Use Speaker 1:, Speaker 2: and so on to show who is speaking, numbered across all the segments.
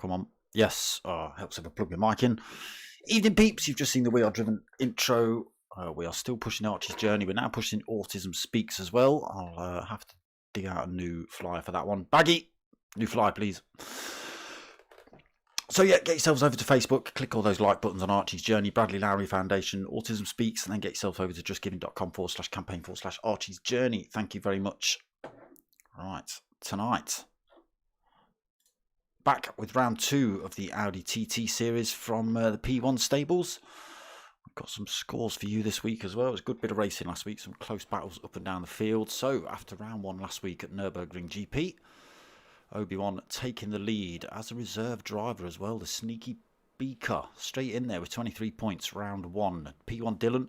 Speaker 1: Come on. Yes. Helps if I plug my mic in. Evening, peeps. You've just seen the We Are Driven intro. We are still pushing Archie's journey. We're now pushing Autism Speaks as well. I'll have to dig out a new flyer for that one. Baggy, new flyer, please. So yeah, get yourselves over to Facebook, click all those like buttons on Archie's Journey, Bradley Lowry Foundation, Autism Speaks, and then get yourself over to justgiving.com/campaign/Archie's Journey. Thank you very much. Right, tonight, back with round 2 of the Audi TT series from the P1 stables. We've got some scores for you this week as well. It was a good bit of racing last week, some close battles up and down the field. So after round 1 last week at Nürburgring GP, Obi-Wan taking the lead as a reserve driver as well. The sneaky beaker straight in there with 23 points round 1. P1 Dylan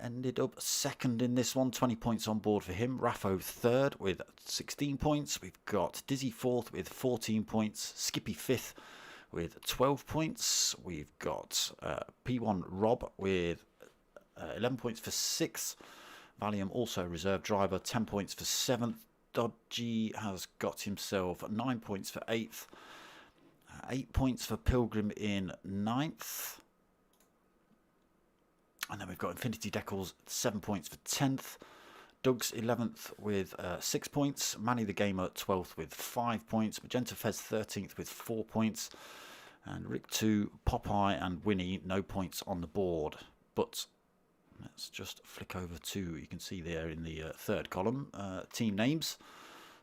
Speaker 1: ended up second in this one, 20 points on board for him. Raffo third with 16 points. We've got Dizzy fourth with 14 points. Skippy fifth with 12 points. We've got P1 Rob with 11 points for 6th. Valium also reserve driver, 10 points for 7th. Dodgy has got himself 9 points for 8th, 8 points for Pilgrim in 9th. And then we've got Infinity Decals, 7 points for 10th. Doug's 11th with 6 points. Manny the Gamer, 12th with 5 points. Magenta Fez, 13th with 4 points. And Rick 2, Popeye and Winnie, no points on the board. But let's just flick over to, you can see there in the third column, team names.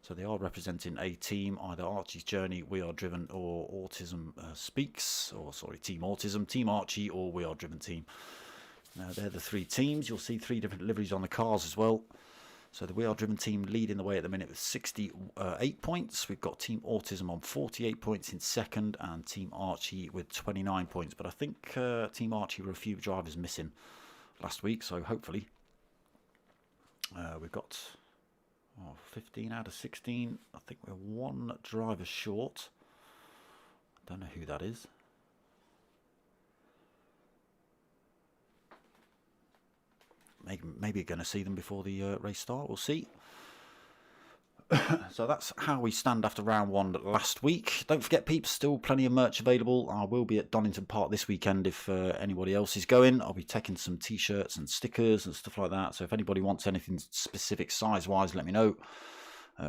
Speaker 1: So they are representing a team, either Archie's Journey, We Are Driven, or Autism Speaks, or sorry, Team Autism, Team Archie, or We Are Driven team. Now they're the 3 teams. You'll see 3 different liveries on the cars as well. So the We Are Driven team leading the way at the minute with 68 points. We've got Team Autism on 48 points in second, and Team Archie with 29 points. But I think Team Archie were a few drivers missing last week, so hopefully we've got 15 out of 16. I think we're 1 driver short. I don't know who that is. Maybe you're going to see them before the race start. We'll see. So that's how we stand after round 1 last week. Don't forget, peeps, still plenty of merch available. I will be at Donington Park this weekend if anybody else is going. I'll be taking some t-shirts and stickers and stuff like that. So if anybody wants anything specific size-wise, let me know.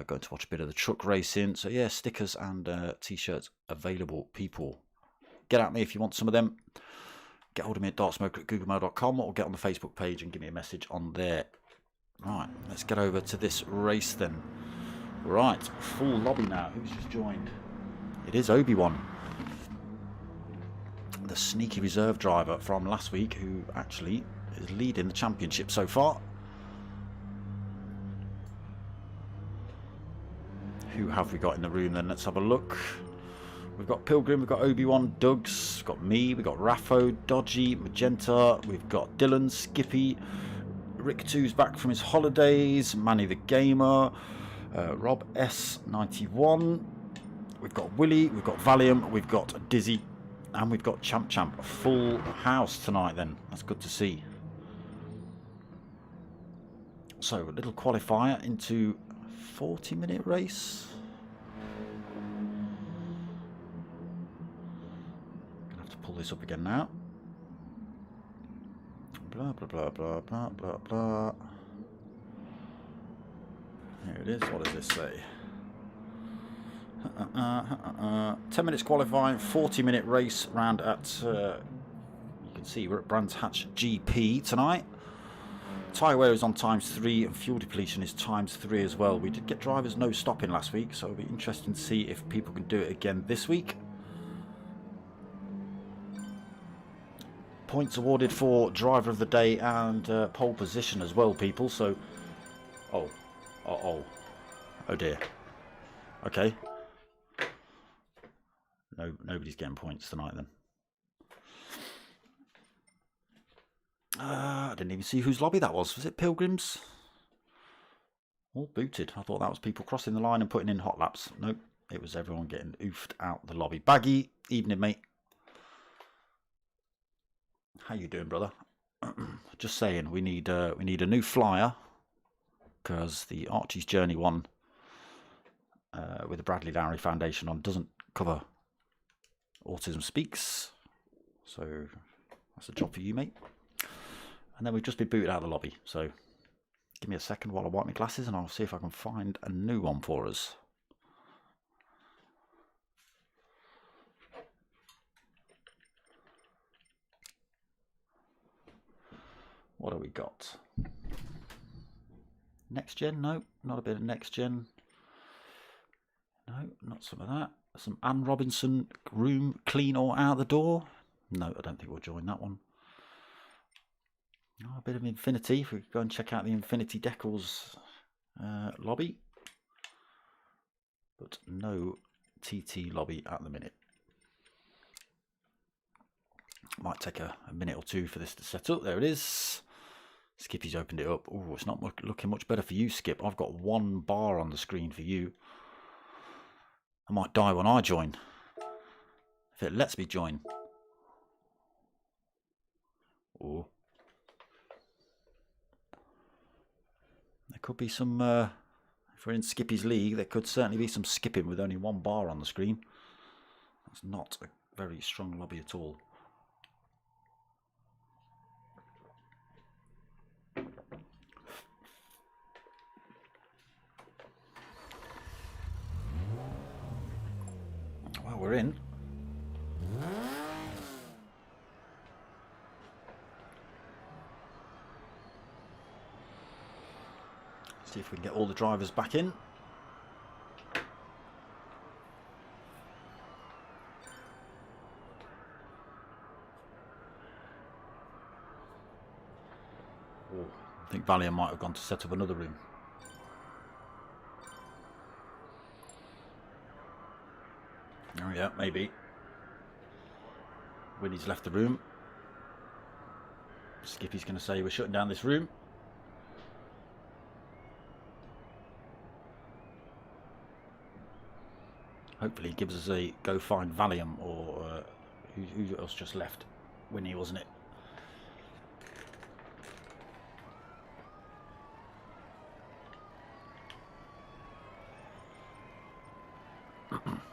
Speaker 1: Going to watch a bit of the truck racing. So yeah, stickers and t-shirts available, people. Get at me if you want some of them. Get hold of me at dartsmoke@googlemail.com, or get on the Facebook page and give me a message on there. Right, let's get over to this race then. Right, full lobby now. Who's just joined? It is Obi-Wan, the sneaky reserve driver from last week, who actually is leading the championship so far. Who have we got in the room then? Let's have a look. We've got Pilgrim, we've got Obi-Wan, Doug's, we've got me, we've got Raffo, Dodgy, Magenta, we've got Dylan, Skippy, Rick 2's back from his holidays, Manny the Gamer, Rob S91, we've got Willie, we've got Valium, we've got Dizzy, and we've got Champ. A full house tonight then. That's good to see. So a little qualifier into 40-minute race. Gonna have to pull this up again now. Blah blah blah blah blah blah blah. Here it is. What does this say? 10 minutes qualifying, 40-minute race round at, you can see we're at Brands Hatch GP tonight. Tyre wear is on ×3 and fuel depletion is ×3 as well. We did get drivers no stopping last week, so it'll be interesting to see if people can do it again this week. Points awarded for driver of the day and pole position as well, people. So, oh dear. Okay. No, nobody's getting points tonight then. I didn't even see whose lobby that was. Was it Pilgrims? All booted. I thought that was people crossing the line and putting in hot laps. Nope, it was everyone getting oofed out the lobby. Baggy, evening, mate. How you doing, brother? Just saying, we need a new flyer, because the Archie's Journey one with the Bradley Lowry Foundation on doesn't cover Autism Speaks. So that's a job for you, mate. And then we've just been booted out of the lobby. So give me a second while I wipe my glasses and I'll see if I can find a new one for us. What have we got? Next gen? No, not a bit of next gen. No, not some of that. Some Anne Robinson, room clean or out the door. No, I don't think we'll join that one. Oh, a bit of Infinity. If we go and check out the Infinity Decals lobby. But no TT lobby at the minute. Might take a minute or two for this to set up. There it is. Skippy's opened it up. Oh, it's not looking much better for you, Skip. I've got 1 bar on the screen for you. I might die when I join. If it lets me join. Oh. There could be some, if we're in Skippy's league, there could certainly be some skipping with only 1 bar on the screen. That's not a very strong lobby at all. Well, we're in. See if we can get all the drivers back in. Oh, I think Valiant might have gone to set up another room. Oh yeah, maybe. Winnie's left the room. Skippy's going to say we're shutting down this room. Hopefully he gives us a go find Valium, or who else just left? Winnie, wasn't it?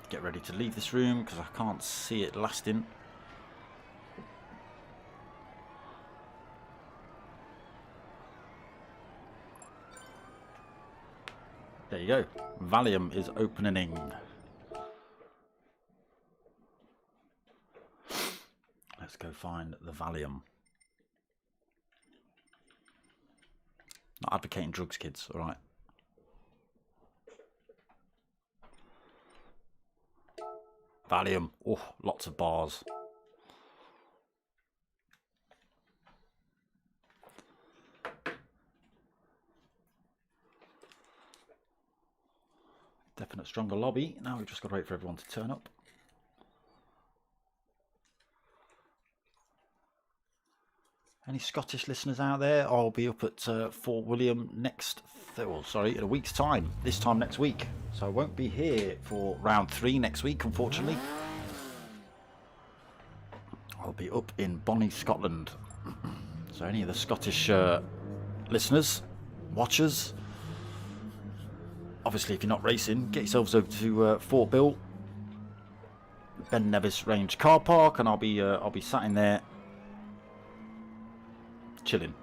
Speaker 1: Get ready to leave this room because I can't see it lasting. There you go. Valium is opening. Let's go find the Valium. Not advocating drugs, kids, all right? Valium. Oh, lots of bars. Definite stronger lobby. Now we've just got to wait for everyone to turn up. Any Scottish listeners out there? I'll be up at Fort William in a week's time. This time next week. So I won't be here for round 3 next week, unfortunately. I'll be up in Bonnie, Scotland. So any of the Scottish listeners, watchers, obviously if you're not racing, get yourselves over to Fort Bill, Ben Nevis Range car park, and I'll be sat in there chilling.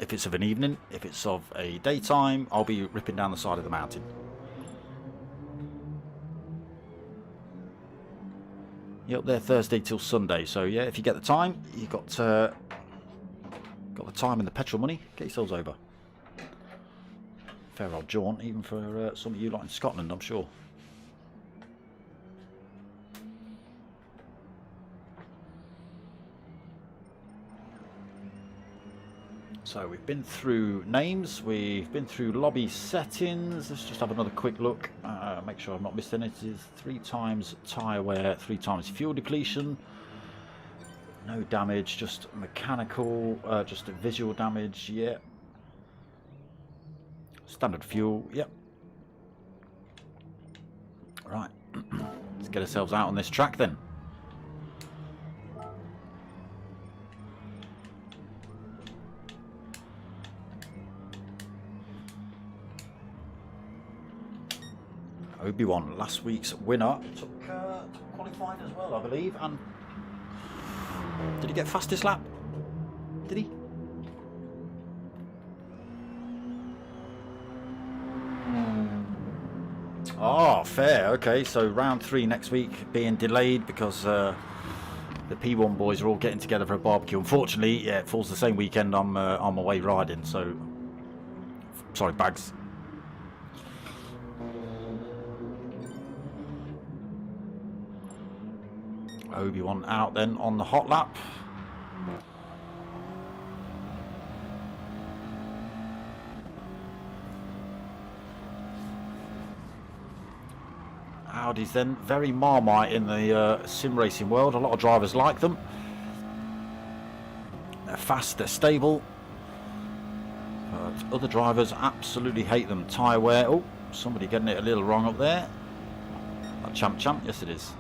Speaker 1: If it's of an evening, if it's of a daytime, I'll be ripping down the side of the mountain. You're up there Thursday till Sunday, so yeah, if you get the time, you've got the time and the petrol money, get yourselves over. Fair old jaunt, even for some of you lot in Scotland, I'm sure. So we've been through names, we've been through lobby settings. Let's just have another quick look, make sure I've not missed anything. It is 3 times tyre wear, 3 times fuel depletion. No damage, just mechanical, just a visual damage, yeah. Standard fuel, yep. Right, let's get ourselves out on this track then. Obi-Wan, last week's winner, took qualified as well, I believe. And did he get fastest lap? Did he? Oh, fair. Okay, so round 3 next week being delayed because the P1 boys are all getting together for a barbecue. Unfortunately, yeah, it falls the same weekend I'm away riding. So, sorry, Bags. Obi-Wan out then on the hot lap. Audis then, very Marmite in the sim racing world. A lot of drivers like them. They're fast, they're stable. But other drivers absolutely hate them. Tyre wear. Oh, somebody getting it a little wrong up there. Champ, yes it is.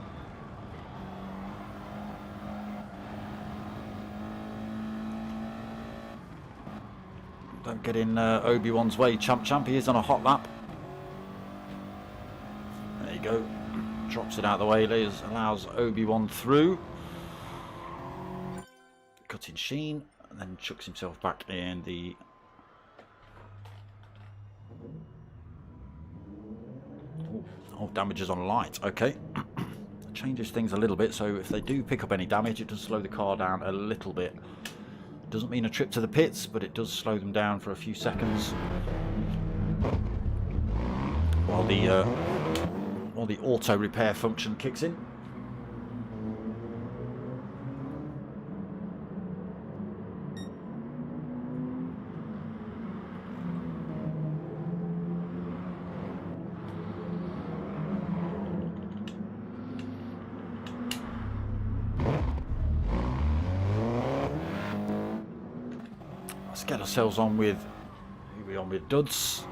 Speaker 1: Don't get in Obi-Wan's way, Champ. He is on a hot lap. There you go. Drops it out of the way, allows Obi-Wan through. Cutting Sheen, and then chucks himself back in the... Oh, damages on light. Okay. Changes things a little bit, so if they do pick up any damage, it does slow the car down a little bit. Doesn't mean a trip to the pits, but it does slow them down for a few seconds. While the auto repair function kicks in. Let's get ourselves on with, who are we on with? Duds.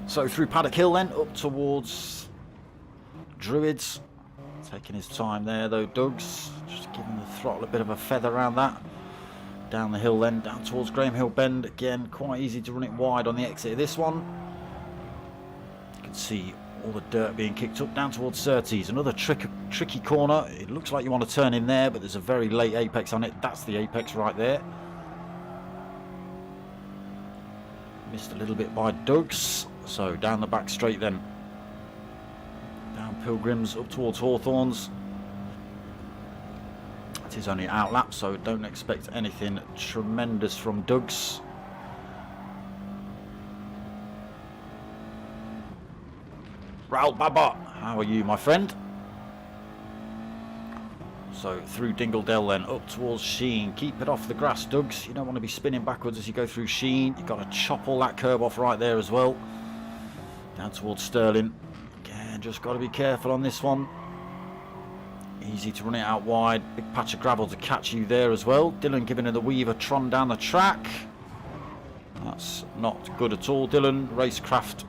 Speaker 1: So through Paddock Hill then, up towards Druids. Taking his time there though, Dougs. Just giving the throttle a bit of a feather around that. Down the hill then, down towards Graham Hill Bend. Again, quite easy to run it wide on the exit of this one. You can see all the dirt being kicked up down towards Surtees. Another tricky corner. It looks like you want to turn in there, but there's a very late apex on it. That's the apex right there. Missed a little bit by Dougs. So down the back straight then. Down Pilgrims up towards Hawthorns. It is only out lap, so don't expect anything tremendous from Dougs. Raul Baba, how are you, my friend? So through Dingledale then, up towards Sheen. Keep it off the grass, Dougs. You don't want to be spinning backwards as you go through Sheen. You've got to chop all that curb off right there as well. Down towards Sterling. Again, just got to be careful on this one. Easy to run it out wide. Big patch of gravel to catch you there as well. Dylan giving her the Weaver Tron down the track. That's not good at all, Dylan. Racecraft.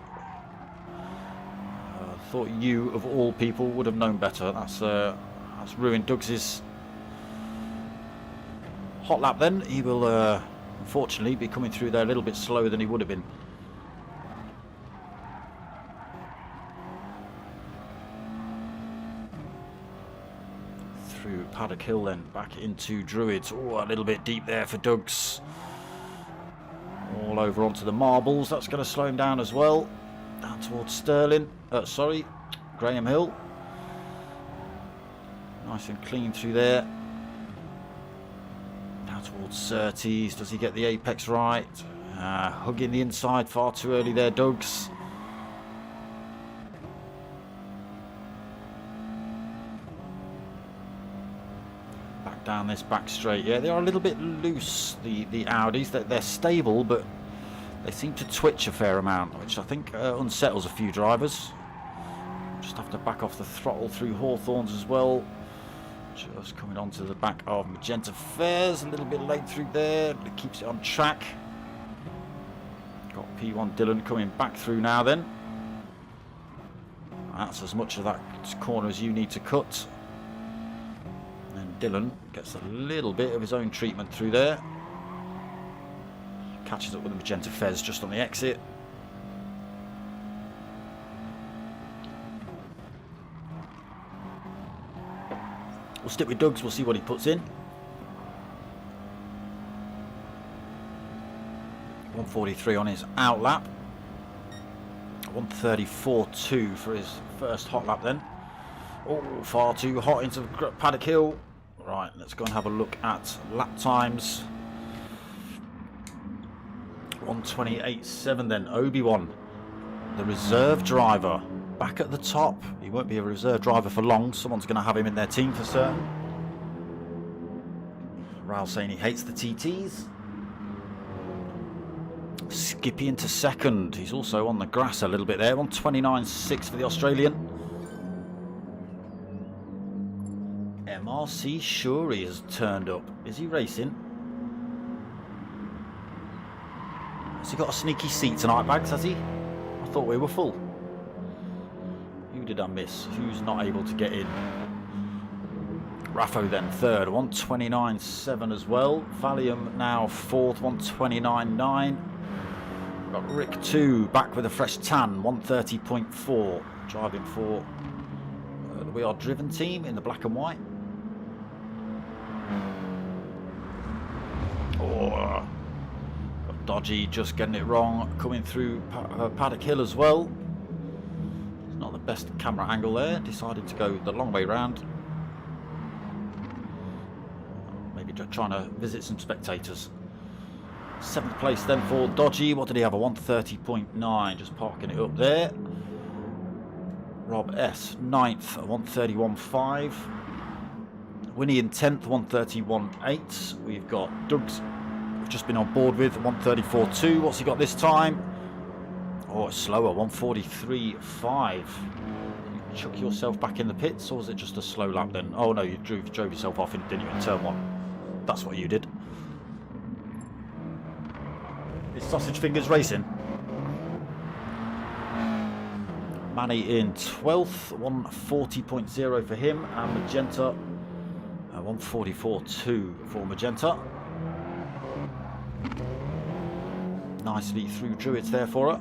Speaker 1: Thought you, of all people, would have known better. That's ruined Dougs's hot lap then. He will, unfortunately, be coming through there a little bit slower than he would have been. Through Paddock Hill then, back into Druids. Oh, a little bit deep there for Dougs. All over onto the marbles. That's going to slow him down as well. Down towards Sterling. Graham Hill. Nice and clean through there. Down towards Surtees. Does he get the apex right? Hugging the inside far too early there, Dougs. Back down this back straight. Yeah, they are a little bit loose, the Audis. They're stable, but they seem to twitch a fair amount, which I think unsettles a few drivers. Just have to back off the throttle through Hawthorns as well. Just coming onto the back of Magenta Fairs, a little bit late through there, but it keeps it on track. Got P1 Dylan coming back through now then. That's as much of that corner as you need to cut. And Dylan gets a little bit of his own treatment through there. Catches up with the Magenta Fez just on the exit. We'll stick with Doug's, we'll see what he puts in. 143 on his out lap. 134.2 for his first hot lap then. Oh, far too hot into Paddock Hill. Right, let's go and have a look at lap times. 128.7 then. Obi-Wan, the reserve driver, back at the top. He won't be a reserve driver for long. Someone's going to have him in their team for certain. Raul saying he hates the TTs. Skippy into second. He's also on the grass a little bit there. 129.6 for the Australian. MRC Shuri has turned up. Is he racing? Has he got a sneaky seat tonight, Bags, has he? I thought we were full. Who did I miss? Who's not able to get in? Raffo then third, 129.7 as well. Valium now fourth, 129.9. Got Rick 2 back with a fresh tan, 130.4. Driving for the We Are Driven team in the black and white. Oh, got Dodgy just getting it wrong, coming through Paddock Hill as well. It's not the best camera angle there, decided to go the long way round. Maybe trying to visit some spectators. 7th place then for Dodgy. What did he have? A 130.9, just parking it up there. Rob S, 9th, 131.5. Winnie in 10th, 131.8. We've got Doug's, we've just been on board with, 134.2. What's he got this time? Oh, it's slower, 143.5. You chuck yourself back in the pits, or was it just a slow lap then? Oh no, you drove yourself off, didn't you, in turn 1? That's what you did. Is Sausage Fingers racing? Manny in 12th, 140.0 for him, and Magenta 144.2 for Magenta. Nicely through Druids there for her.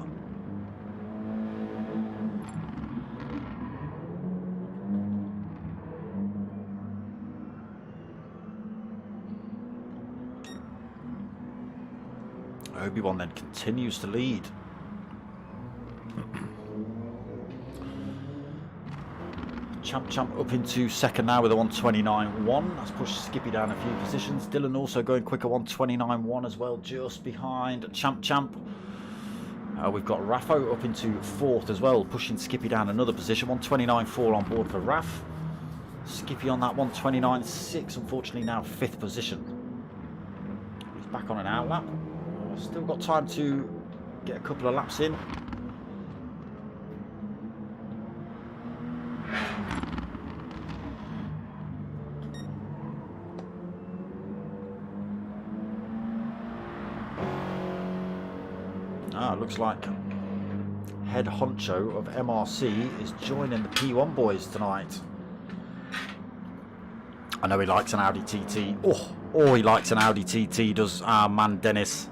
Speaker 1: Obi-Wan then continues to lead. Champ up into second now with a 129.1. That's pushed Skippy down a few positions. Dylan also going quicker, 129.1 as well, just behind Champ. We've got Raffo up into 4th as well, pushing Skippy down another position. 129.4 on board for Raff. Skippy on that 129.6, unfortunately now 5th position. He's back on an out lap. Still got time to get a couple of laps in. Looks like head honcho of MRC is joining the P1 boys tonight. I know he likes an Audi TT. Oh, he likes an Audi TT, does our man Dennis.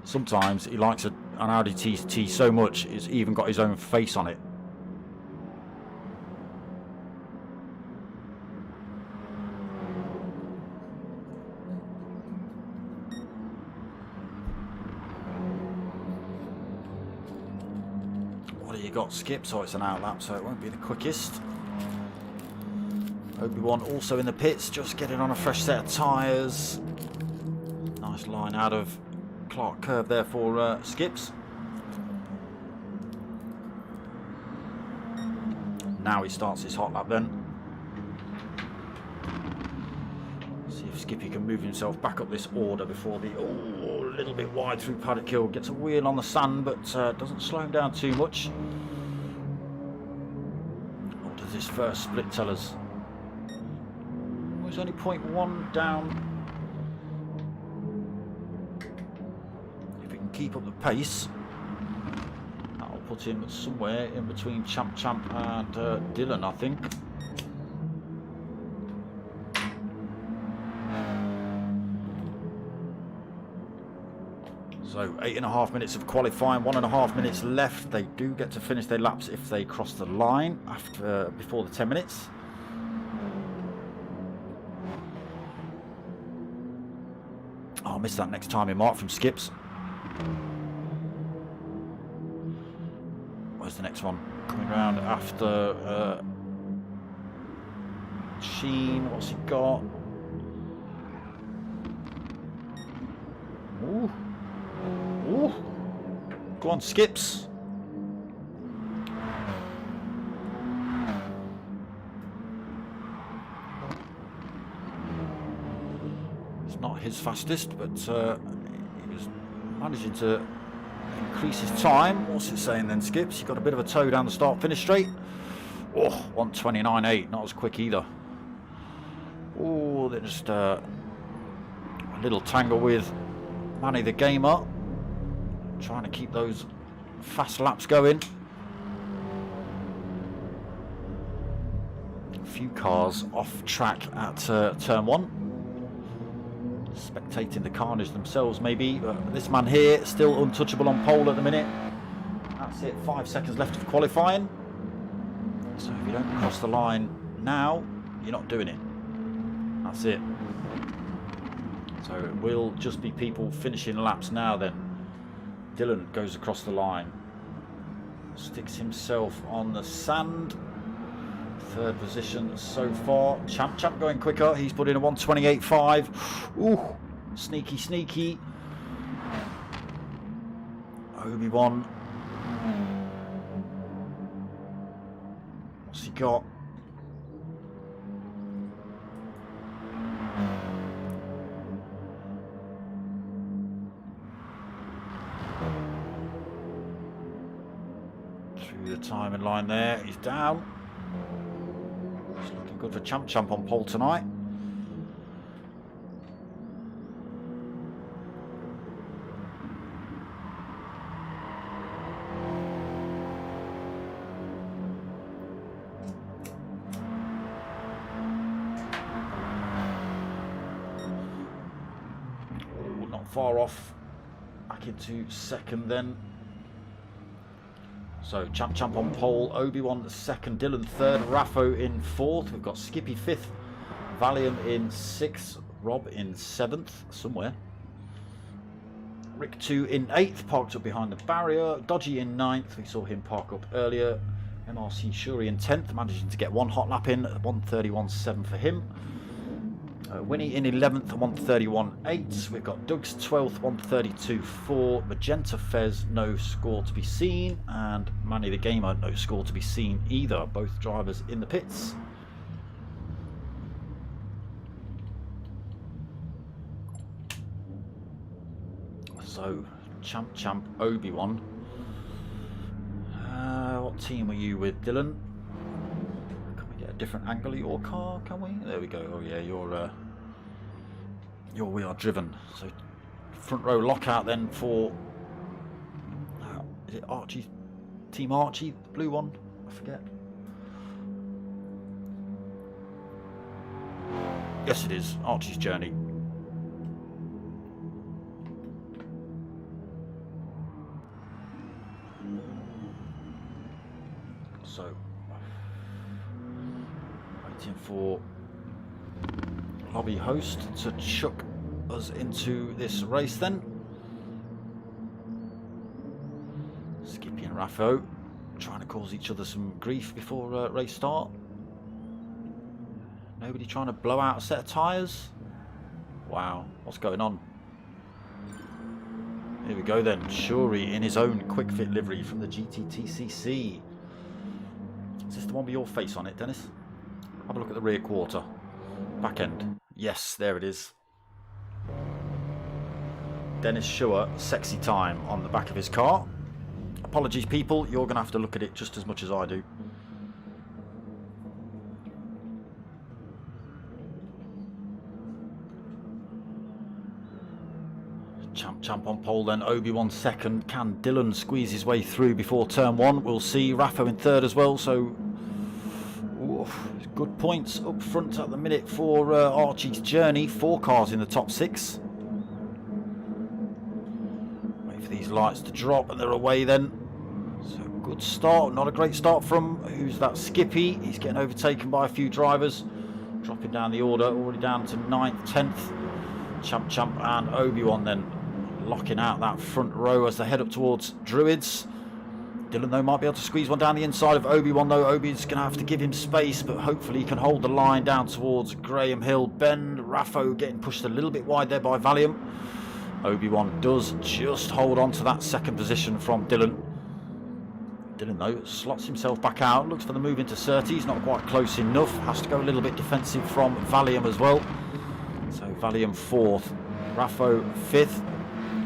Speaker 1: Sometimes he likes an Audi TT so much it's even got his own face on it. You got Skip, so it's an out lap, so it won't be the quickest. Obi-Wan also in the pits, just getting on a fresh set of tyres. Nice line out of Clark Curve there for Skips. Now he starts his hot lap then. See if Skippy can move himself back up this order before the... Oh, a little bit wide through Paddock Hill. Gets a wheel on the sand, but doesn't slow him down too much. What does this first split tell us? Oh, he's only 0.1 down. If he can keep up the pace, that'll put him somewhere in between Champ and Dylan, I think. So 8.5 minutes of qualifying, 1.5 minutes left. They do get to finish their laps if they cross the line before the 10 minutes. Can't miss that next timing mark from Skips. Where's the next one? Coming round after Sheen. What's he got? Ooh. Ooh. Go on, Skips. It's not his fastest, but he was managing to increase his time. What's it saying then, Skips? You've got a bit of a toe down the start-finish straight. Oh, 1:29.8. Not as quick either. Oh, they're just a little tangle with Manny the Gamer. Trying to keep those fast laps going. A few cars off track at turn 1. Spectating the carnage themselves maybe, but this man here still untouchable on pole at the minute. That's it, 5 seconds left of qualifying. So if you don't cross the line now, you're not doing it. That's it. So it will just be people finishing laps now then. Dylan goes across the line. Sticks himself on the sand. 3rd position so far. Champ going quicker. He's put in a 1:28.5. Ooh, sneaky, sneaky. Obi-Wan. What's he got? Through the timing line there. He's down. It's looking good for Champ on pole tonight. Oh, not far off. Back into 2nd then. So Champ on pole, Obi-Wan 2nd, Dylan 3rd, Raffo in 4th. We've got Skippy 5th, Valium in 6th, Rob in 7th, somewhere. Rick 2 in 8th, parked up behind the barrier. Dodgy in 9th, we saw him park up earlier. MRC Shuri in 10th, managing to get 1 hot lap in, 1:31.7 for him. Winnie in 11th, 1:31.8. We've got Doug's 12th, 1:32.4. Magenta Fez, no score to be seen. And Manny the Gamer, no score to be seen either. Both drivers in the pits. So, Champ, Obi-Wan. What team are you with, Dylan? A different angle of your car, can we? There we go. Oh yeah, you're We Are Driven. So front row lockout then for is it Archie, Team Archie, the blue one? I forget. Yes, it is Archie's Journey. So waiting for lobby host to chuck us into this race then. Skippy and Raffo trying to cause each other some grief before race start. Nobody trying to blow out a set of tyres. Wow, what's going on? Here we go then. Shuri in his own quick fit livery from the GTTCC. Is this the one with your face on it, Dennis? Have a look at the rear quarter. Back end. Yes, there it is. Dennis Schuer, sexy time on the back of his car. Apologies, people. You're going to have to look at it just as much as I do. Champ on pole then, Obi-Wan 2nd. Can Dylan squeeze his way through before turn 1? We'll see. Raffo in 3rd as well, so good points up front at the minute for Archie's Journey. 4 cars in the top 6. Wait for these lights to drop and they're away then. So good start, not a great start from, who's that, Skippy? He's getting overtaken by a few drivers. Dropping down the order, already down to 9th, 10th. Champ and Obi-Wan then locking out that front row as they head up towards Druids. Dylan, though, might be able to squeeze one down the inside of Obi-Wan, though. Obi's going to have to give him space, but hopefully he can hold the line down towards Graham Hill. Ben Raffo getting pushed a little bit wide there by Valium. Obi-Wan does just hold on to that second position from Dylan. Dylan, though, slots himself back out, looks for the move into Surtees, not quite close enough. Has to go a little bit defensive from Valium as well. So Valium 4th, Raffo 5th.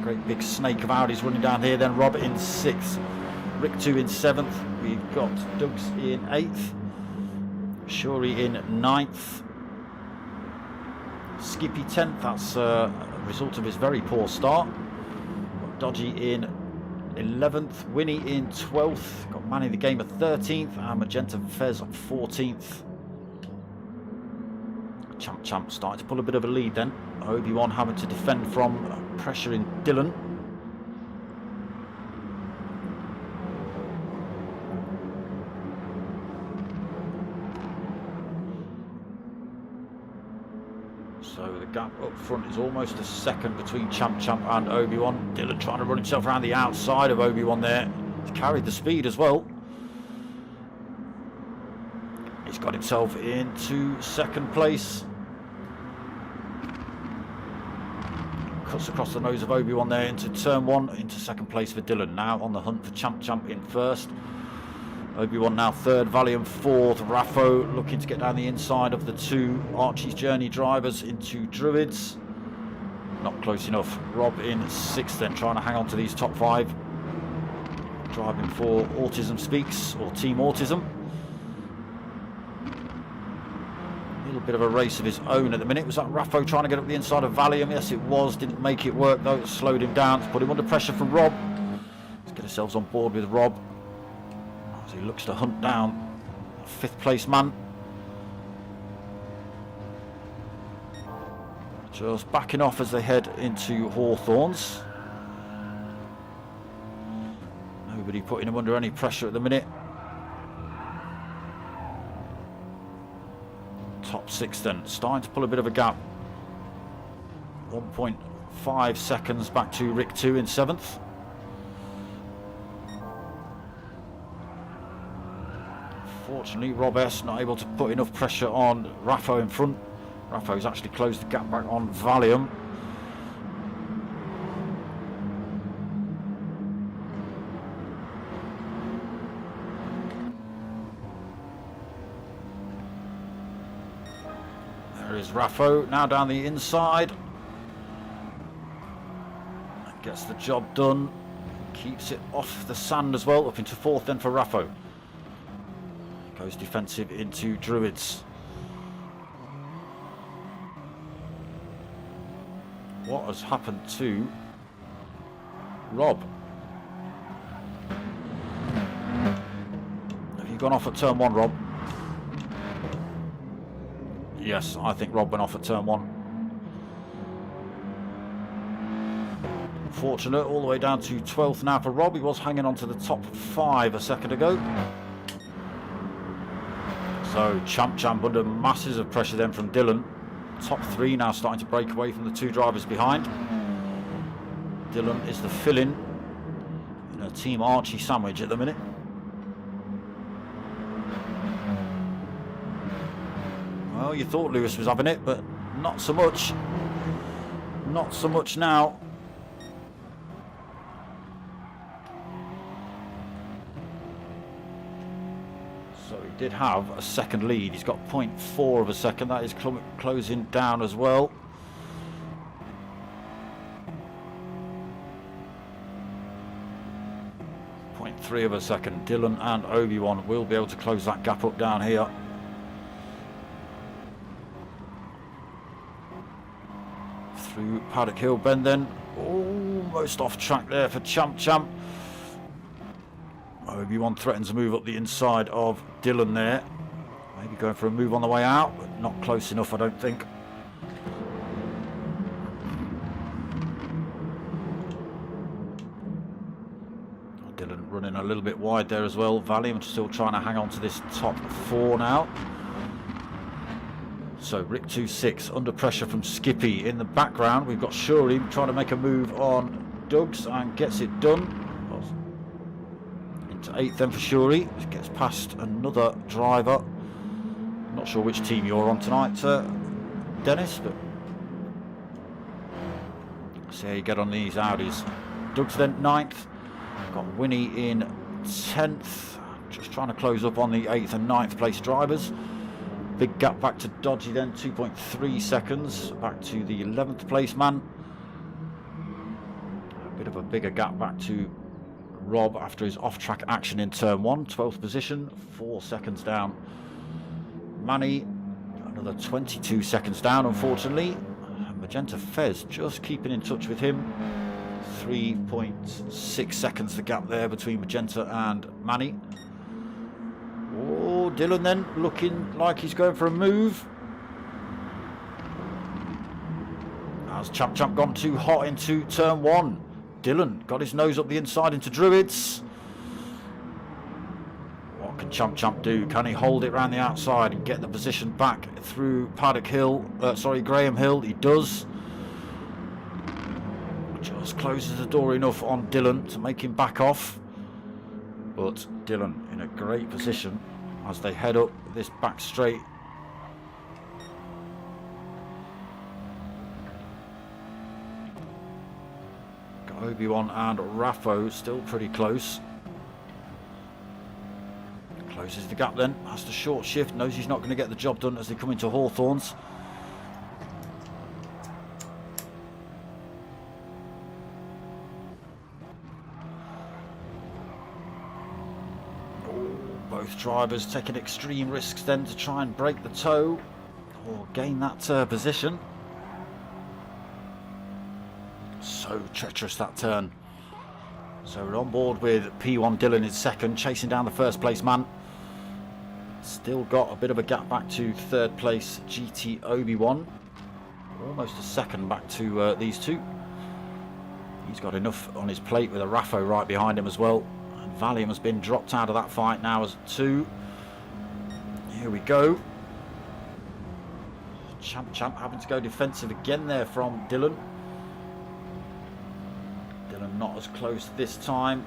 Speaker 1: Great big snake of Audis running down here. Then Rob in 6th. Rick 2 in 7th. We've got Dugs in 8th. Shuri in 9th. Skippy 10th. That's a result of his very poor start. Got Dodgy in 11th. Winnie in 12th. Got Manny the Gamer 13th. And Magenta Fez 14th. Champ starting to pull a bit of a lead then. Obi-Wan having to defend from pressure in Dylan. So the gap up front is almost a second between Champ and Obi-Wan. Dylan trying to run himself around the outside of Obi-Wan there. He's carried the speed as well. He's got himself into second place. Cuts across the nose of Obi-Wan there into turn 1, into second place for Dylan. Now on the hunt for Champ in first. Obi-Wan now 3rd, Valium 4th, Raffo looking to get down the inside of the 2 Archies Journey drivers into Druids. Not close enough. Rob in 6th then, trying to hang on to these top 5. Driving for Autism Speaks, or Team Autism. A little bit of a race of his own at the minute. Was that Raffo trying to get up the inside of Valium? Yes, it was. Didn't make it work though. It slowed him down. Put him under pressure from Rob. Let's get ourselves on board with Rob as he looks to hunt down a 5th place man. Just backing off as they head into Hawthorns. Nobody putting him under any pressure at the minute. Top 6 then, starting to pull a bit of a gap. 1.5 seconds back to Rick 2 in 7th. Fortunately, Rob S not able to put enough pressure on Raffo in front. Raffo's actually closed the gap back on Valium. There is Raffo now down the inside. Gets the job done. Keeps it off the sand as well. Up into 4th then for Raffo. Goes defensive into Druids. What has happened to Rob? Have you gone off at turn 1, Rob? Yes, I think Rob went off at turn 1. Fortunate, all the way down to 12th now for Rob. He was hanging on to the top 5 a second ago. So Champ under masses of pressure then from Dylan. Top 3 now starting to break away from the 2 drivers behind. Dylan is the fill-in in a Team Archie sandwich at the minute. Well, you thought Lewis was having it, but not so much. Not so much now. So he did have a second lead. He's got 0.4 of a second. That is closing down as well. .3 of a second. Dylan and Obi-Wan will be able to close that gap up down here. Through Paddock Hill Bend then. Almost off track there for Champ. Obi-Wan threatens to move up the inside of Dylan there. Maybe going for a move on the way out, but not close enough, I don't think. Dylan running a little bit wide there as well. Valium still trying to hang on to this top 4 now. So Rick 2-6 under pressure from Skippy. In the background we've got Shuri trying to make a move on Doug's and gets it done. Into 8th then for Shuri. Gets past another driver. Not sure which team you're on tonight, Dennis, but see how you get on these Audis. Doug's then 9th. Got Winnie in 10th. Just trying to close up on the 8th and 9th place drivers. Big gap back to Dodgy then, 2.3 seconds. Back to the 11th place man. A bit of a bigger gap back to Rob after his off-track action in turn 1. 12th position, 4 seconds down. Manny, another 22 seconds down, unfortunately. Magenta Fez just keeping in touch with him. 3.6 seconds the gap there between Magenta and Manny. Oh, Dylan then looking like he's going for a move. Has Champ Champ gone too hot into turn 1? Dylan got his nose up the inside into Druids. What can Champ Champ do? Can he hold it around the outside and get the position back through Graham Hill? He does. Just closes the door enough on Dylan to make him back off. But Dylan in a great position as they head up this back straight. Got Obi-Wan and Raffo still pretty close. Closes the gap then, has to short shift, knows he's not going to get the job done as they come into Hawthorns. Both drivers taking extreme risks then to try and break the toe or gain that position. So treacherous that turn. So we're on board with P1 Dylan in 2nd, chasing down the 1st place man. Still got a bit of a gap back to 3rd place GT Obi-Wan. Almost a second back to these two. He's got enough on his plate with a Raffo right behind him as well. Valium has been dropped out of that fight now as 2. Here we go. Champ Champ having to go defensive again there from Dylan. Dylan not as close this time.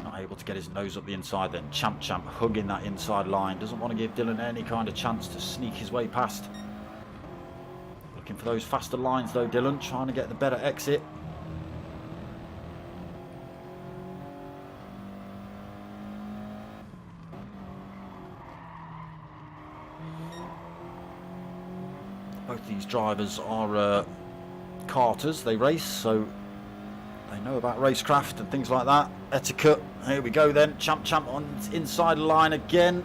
Speaker 1: Not able to get his nose up the inside then. Champ Champ hugging that inside line. Doesn't want to give Dylan any kind of chance to sneak his way past. Looking for those faster lines though, Dylan. Trying to get the better exit. Both these drivers are carters. They race, so they know about racecraft and things like that. Etiquette. Here we go then. Champ Champ on inside line again.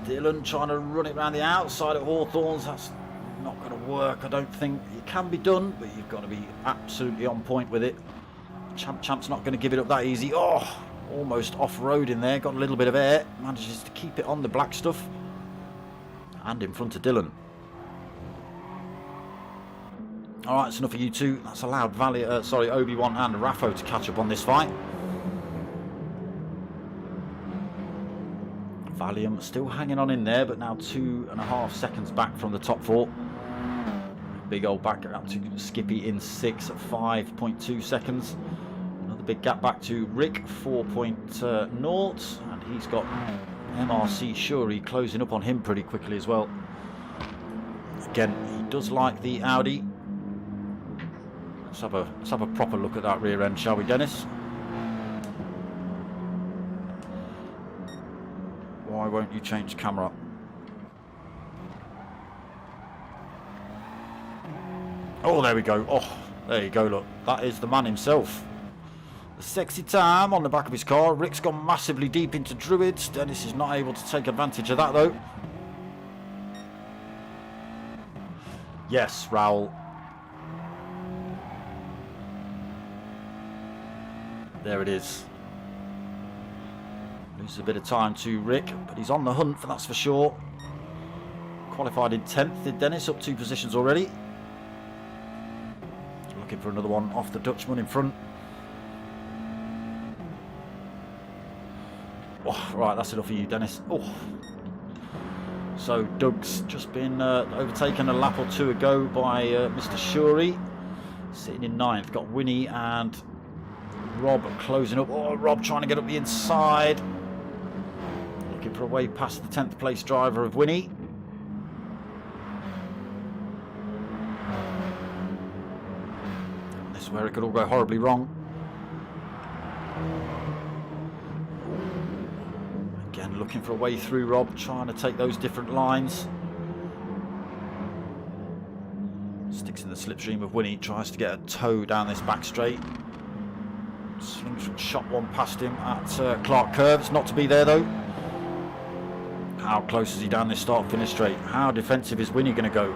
Speaker 1: Dylan trying to run it around the outside at Hawthorns. That's not going to work, I don't think. It can be done, but you've got to be absolutely on point with it. Champ Champ's not going to give it up that easy. Oh, almost off-road in there. Got a little bit of air. Manages to keep it on the black stuff. And in front of Dylan. Alright, it's enough of you two. That's allowed Obi-Wan and Raffo to catch up on this fight. Valium still hanging on in there, but now 2.5 seconds back from the top 4. Big old back up to Skippy in 6 at 5.2 seconds. Another big gap back to Rick, 4.0. And he's got MRC Shuri closing up on him pretty quickly as well. Again, he does like the Audi. Let's have a proper look at that rear end, shall we, Dennis? Why won't you change camera? Oh, there we go. Oh, there you go, look. That is the man himself. The sexy time on the back of his car. Rick's gone massively deep into Druids. Dennis is not able to take advantage of that, though. Yes, Raoul. There it is. Loses a bit of time to Rick, but he's on the hunt, that's for sure. Qualified in 10th, did Dennis, up 2 positions already. Looking for another one off the Dutchman in front. Oh, right, that's enough for you, Dennis. Oh, So Doug's just been overtaken a lap or two ago by Mr. Shuri, sitting in 9th. Got Winnie and Rob closing up. Oh, Rob trying to get up the inside. Looking for a way past the 10th place driver of Winnie. This is where it could all go horribly wrong. Again, looking for a way through Rob, trying to take those different lines. Sticks in the slipstream of Winnie, tries to get a toe down this back straight. Slings shot one past him at Clark Curve. It's not to be there though. How close is he down this start-finish straight? How defensive is Winnie going to go?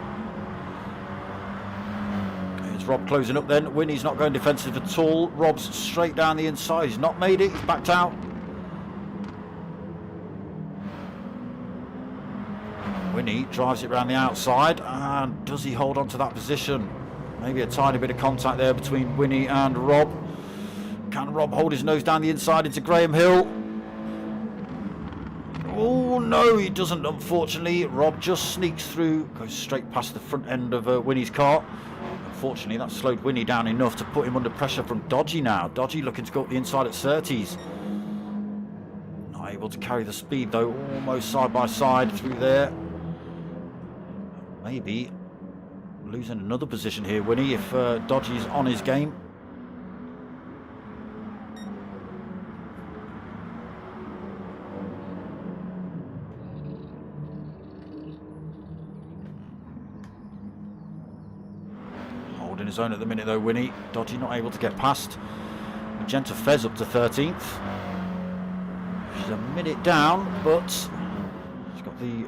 Speaker 1: Here's Rob closing up then. Winnie's not going defensive at all. Rob's straight down the inside. He's not made it. He's backed out. Winnie drives it around the outside, and does he hold on to that position? Maybe a tiny bit of contact there between Winnie and Rob. Can Rob hold his nose down the inside into Graham Hill? Oh no, he doesn't, unfortunately. Rob just sneaks through, goes straight past the front end of Winnie's car. Unfortunately, that slowed Winnie down enough to put him under pressure from Dodgy now. Dodgy looking to go up the inside at Surtees. Not able to carry the speed though, almost side by side through there. Maybe losing another position here, Winnie, if Dodgy's on his game. Holding his own at the minute though, Winnie. Dodgy not able to get past. Magenta Fez up to 13th. She's a minute down, but she's got the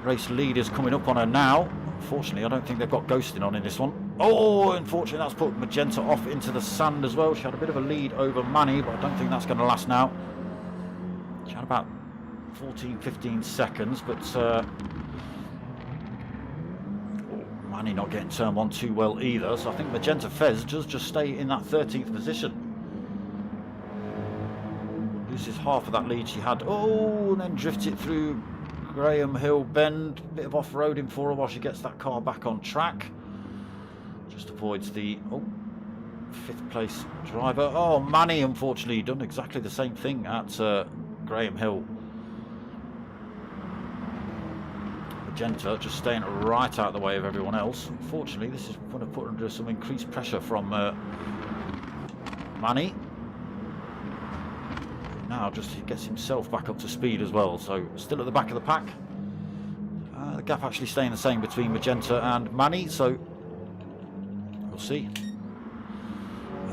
Speaker 1: race leaders coming up on her now. Unfortunately, I don't think they've got ghosting on in this one. Oh, unfortunately, that's put Magenta off into the sand as well. She had a bit of a lead over Manny, but I don't think that's going to last now. She had about 14-15 seconds, but Manny not getting turn 1 too well either. So I think Magenta Fez does just stay in that 13th position. Loses half of that lead she had. Oh, and then drifts it through Graham Hill bend. Bit of off-roading for her while she gets that car back on track. Just avoids the 5th place driver. Oh, Manny unfortunately done exactly the same thing at Graham Hill. Magenta just staying right out of the way of everyone else. Unfortunately, this is going to put under some increased pressure from Manny. Now just he gets himself back up to speed as well, so still at the back of the pack. The gap actually staying the same between Magenta and Manny, so we'll see.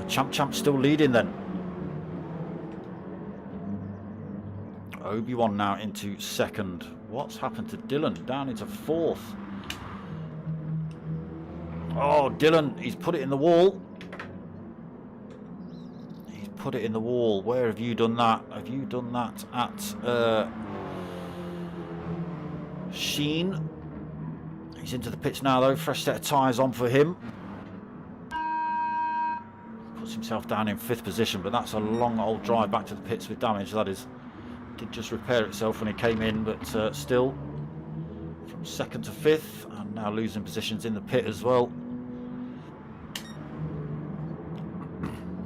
Speaker 1: Champ still leading then. Obi-Wan now into 2nd. What's happened to Dylan? Down into 4th. Oh, Dylan, he's put it in the wall. Put it in the wall. Where have you done that? Have you done that at Sheen? He's into the pits now though. Fresh set of tyres on for him. Puts himself down in 5th position, but that's a long old drive back to the pits with damage. That is, did just repair itself when he came in, but still from 2nd to 5th, and now losing positions in the pit as well.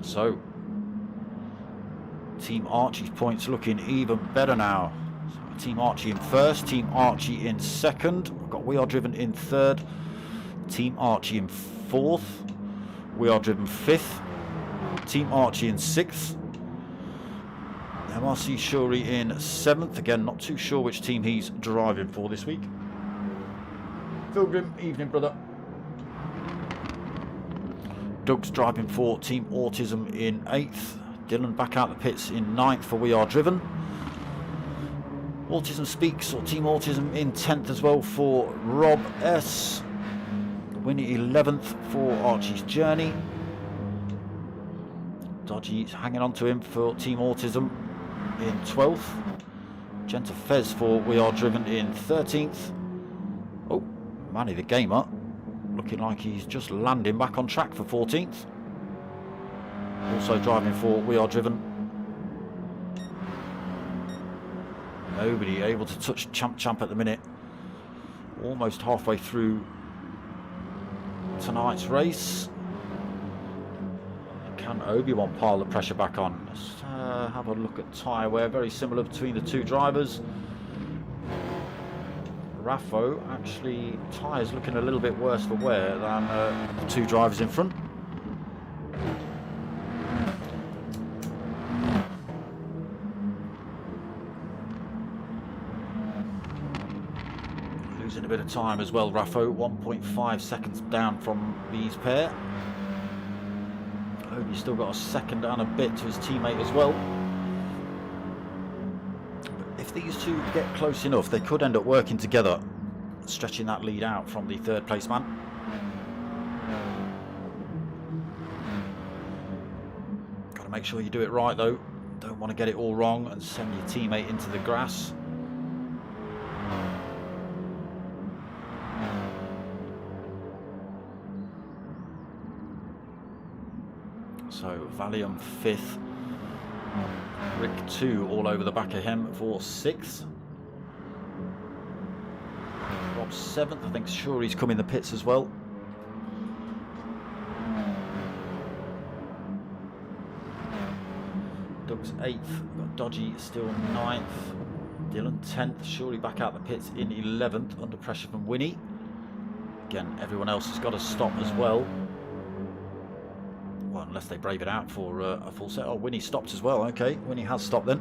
Speaker 1: So Team Archie's points looking even better now. So Team Archie in 1st, Team Archie in 2nd. We've got We Are Driven in 3rd, Team Archie in 4th, We Are Driven 5th, Team Archie in 6th, MRC Shuri in 7th. Again, not too sure which team he's driving for this week. Pilgrim, evening brother. Doug's driving for Team Autism in 8th. Dylan back out the pits in 9th for We Are Driven. Autism Speaks, or Team Autism, in 10th as well for Rob S. Winnie 11th for Archie's Journey. Dodgy's hanging on to him for Team Autism in 12th. Magenta Fez for We Are Driven in 13th. Oh, Manny the Gamer looking like he's just landing back on track for 14th. Also driving for We Are Driven. Nobody able to touch Champ at the minute. almost halfway through tonight's race. Can Obi-Wan pile the pressure back on? Let's have a look at tyre wear. Very similar between the two drivers. Raffo, actually, tyres looking a little bit worse for wear than the two drivers in front. Losing a bit of time as well, Raffo. 1.5 seconds down from these pair. Obi's still got a second and a bit to his teammate as well. If these two get close enough, they could end up working together, stretching that lead out from the third place man. Got to make sure you do it right though. Don't want to get it all wrong and send your teammate into the grass. So Valium 5th, Rick 2 all over the back of him for 6th. Rob 7th, I think sure he's come in the pits as well. Doug's 8th, got Dodgy still 9th. Dylan 10th, surely back out the pits in 11th, under pressure from Winnie. Again, everyone else has got to stop as well. Well, unless they brave it out for a full set. Oh, Winnie stopped as well. Okay, Winnie has stopped then.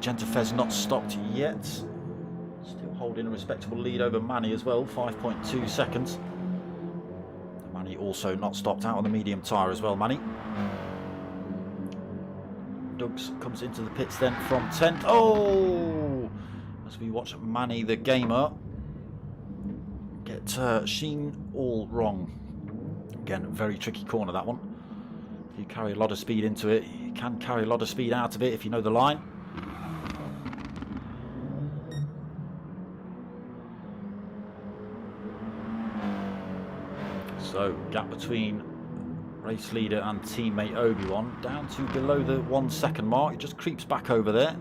Speaker 1: Gentafez not stopped yet. Still holding a respectable lead over Manny as well, 5.2 seconds. Manny also not stopped, out on the medium tyre as well, Manny. Duggs comes into the pits then from 10th. Oh! As we watch Manny the gamer get Sheen all wrong. Again, very tricky corner that one. If you carry a lot of speed into it, you can carry a lot of speed out of it if you know the line. So, gap between race leader and teammate Obi-Wan down to below the 1 second mark. It just creeps back over there.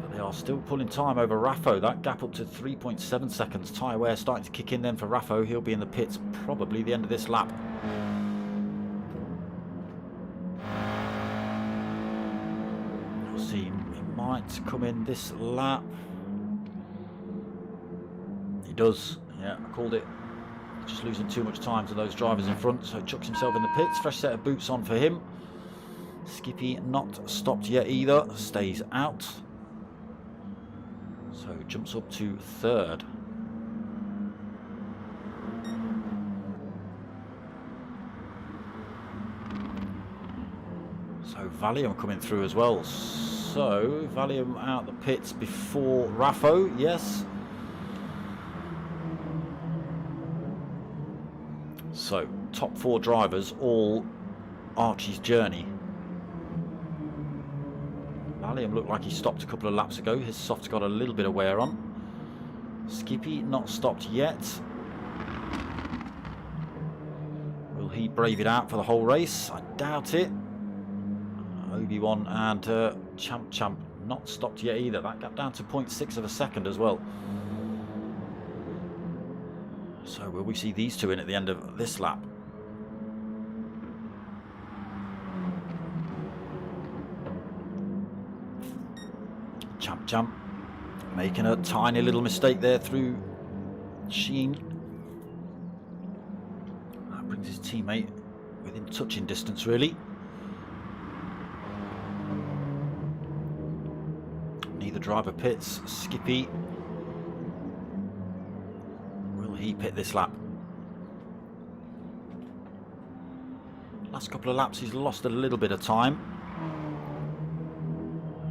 Speaker 1: But they are still pulling time over Raffo. That gap up to 3.7 seconds. Tyre wear starting to kick in then for Raffo. He'll be in the pits probably the end of this lap. We'll see. He might come in this lap. He does. Yeah, I called it. Just losing too much time to those drivers in front, so chucks himself in the pits. Fresh set of boots on for him. Skippy not stopped yet either, stays out. So jumps up to 3rd. So Valium coming through as well. So Valium out the pits before Raffo, yes. So, top 4 drivers, all Archie's journey. Valium looked like he stopped a couple of laps ago. His soft's got a little bit of wear on. Skippy not stopped yet. Will he brave it out for the whole race? I doubt it. Obi-Wan and Champ not stopped yet either. That gap down to 0.6 of a second as well. So will we see these two in at the end of this lap? Champ making a tiny little mistake there through Sheen. That brings his teammate within touching distance really. Neither driver pits. Skippy, he pit this lap? Last couple of laps he's lost a little bit of time.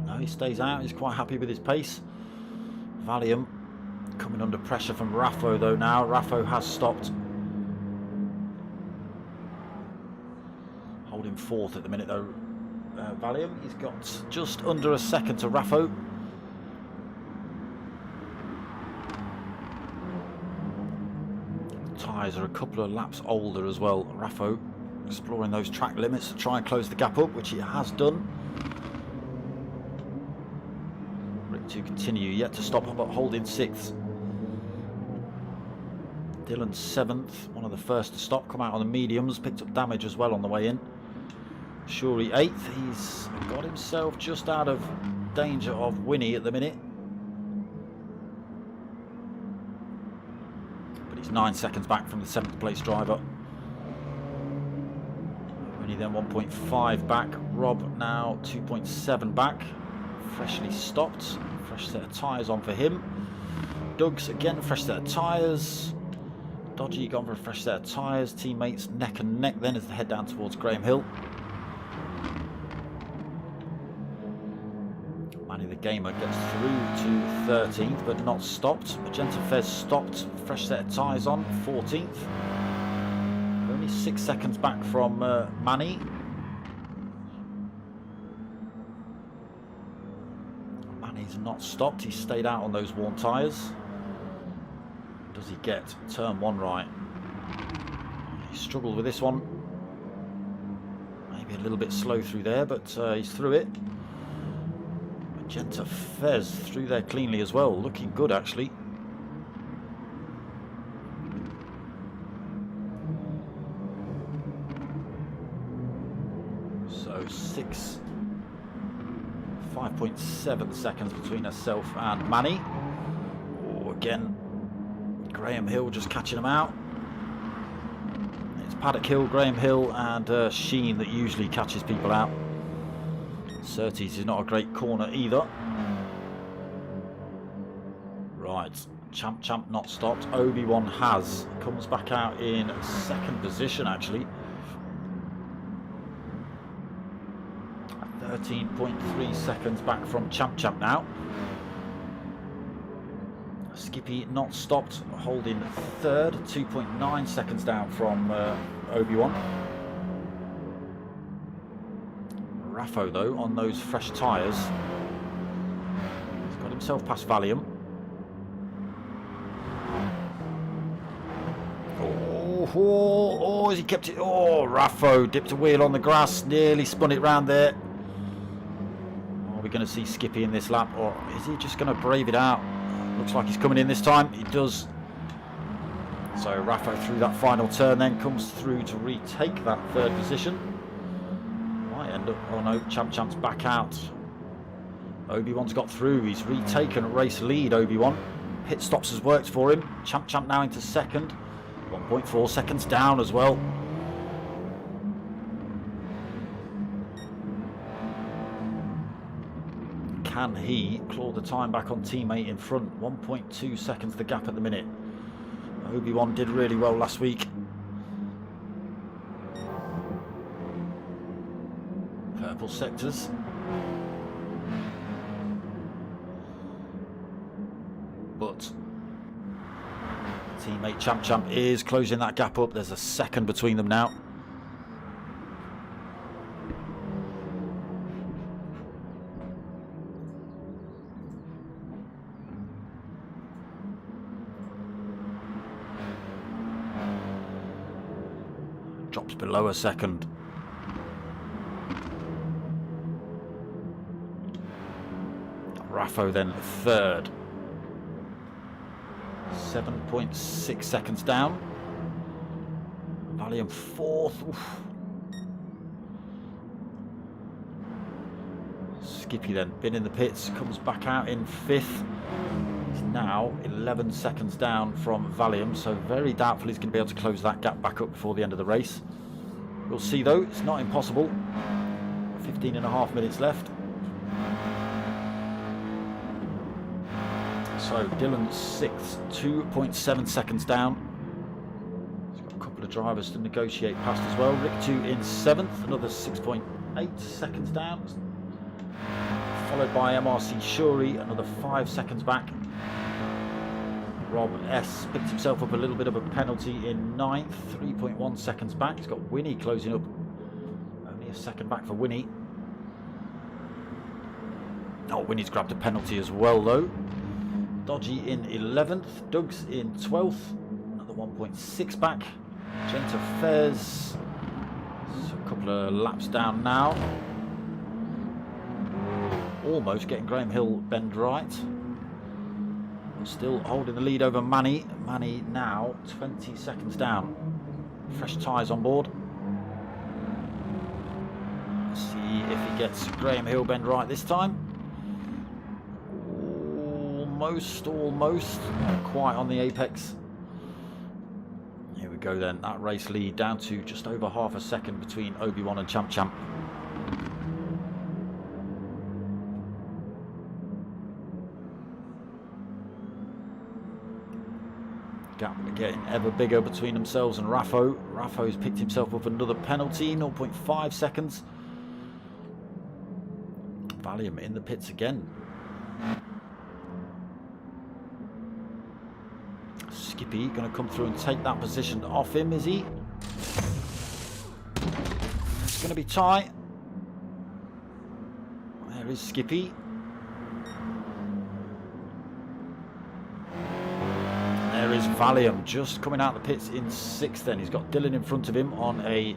Speaker 1: No, he stays out. He's quite happy with his pace. Valium coming under pressure from Raffo though now. Raffo has stopped. Holding 4th at the minute though. Valium, he's got just under a second to Raffo. Tyres are a couple of laps older as well. Raffo exploring those track limits to try and close the gap up, which it has done. Rick to continue, yet to stop, but holding 6th. Dylan 7th, one of the first to stop, come out on the mediums, picked up damage as well on the way in. Shuri 8th, he's got himself just out of danger of Winnie at the minute. But he's 9 seconds back from the 7th place driver. Winnie then 1.5 back, Rob now 2.7 back. Freshly stopped, fresh set of tyres on for him. Doug's again, fresh set of tyres. Dodgy gone for a fresh set of tyres. Teammates neck and neck then as they head down towards Graham Hill. Manny the Gamer gets through to 13th but not stopped. Magenta Fez stopped, fresh set of tyres on, 14th. Only 6 seconds back from Manny. Manny's not stopped, he stayed out on those worn tyres. Does he get turn 1 right? He struggled with this one. Maybe a little bit slow through there, but he's through it. Magenta Fez through there cleanly as well, looking good actually. So 5.7 seconds between herself and Manny. Oh, again. Graham Hill just catching him out. It's Paddock Hill, Graham Hill and Sheen that usually catches people out. Surtees is not a great corner either. Right, Champ not stopped. Obi-Wan has. Comes back out in 2nd position actually. 13.3 seconds back from Champ now. Skippy not stopped, holding 3rd, 2.9 seconds down from Obi-Wan. Raffo though on those fresh tyres. He's got himself past Valium. Oh, has he kept it? Oh, Raffo dipped a wheel on the grass, nearly spun it round there. Are we going to see Skippy in this lap, or is he just going to brave it out? Looks like he's coming in this time. He does. So Raffo through that final turn then comes through to retake that 3rd position. Might end up. Oh no, Champ's back out. Obi-Wan's got through. He's retaken a race lead. Obi-Wan. Pit stops has worked for him. Champ now into 2nd. 1.4 seconds down as well. Can he claw the time back on teammate in front? 1.2 seconds the gap at the minute. Obi-Wan did really well last week. Purple sectors. But teammate Champ is closing that gap up. There's a 2nd between them now. Drops below a 2nd. Raffo then 3rd. 7.6 seconds down. Valium 4th. Oof. Skippy then, been in the pits, comes back out in 5th. He's now 11 seconds down from Valium, so very doubtful he's going to be able to close that gap back up before the end of the race. We'll see though, it's not impossible. 15.5 minutes left. So Dylan 6th, 2.7 seconds down. He's got a couple of drivers to negotiate past as well. Rick 2 in 7th, another 6.8 seconds down. Followed by MRC Shuri, another 5 seconds back. Rob S picked himself up a little bit of a penalty in 9th, 3.1 seconds back. He's got Winnie closing up, only a 2nd back for Winnie. Oh, Winnie's grabbed a penalty as well though. Dodgy in 11th, Doug's in 12th, another 1.6 back. Magenta Fez So a couple of laps down now. Almost getting Graham Hill bend right. Still holding the lead over Manny. Manny now 20 seconds down. Fresh tyres on board. Let's see if he gets Graham Hill bend right this time. Almost. Not quite on the apex. Here we go then. That race lead down to just over half a second between Obi-Wan and Champ Champ. Gap getting ever bigger between themselves and Raffo. Raffo's picked himself up another penalty, 0.5 seconds. Valium in the pits again. Skippy going to come through and take that position off him, is he? It's going to be tight. There is Skippy. There is Valium just coming out the pits in 6th then. He's got Dylan in front of him on a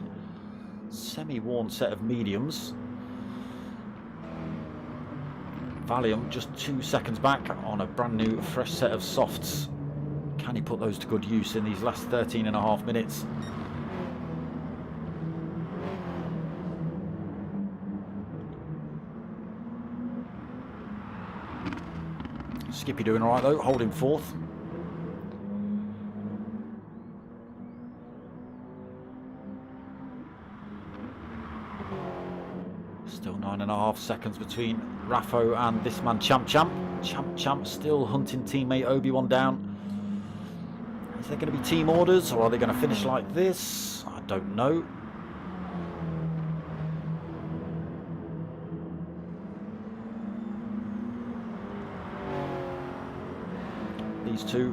Speaker 1: semi-worn set of mediums. Valium just 2 seconds back on a brand new fresh set of softs. Can he put those to good use in these last 13.5 minutes? Skippy doing all right though, holding 4th. Still 9.5 seconds between Raffo and this man Champ Champ. Champ Champ still hunting teammate Obi-Wan down. Is there going to be team orders or are they going to finish like this? I don't know. These two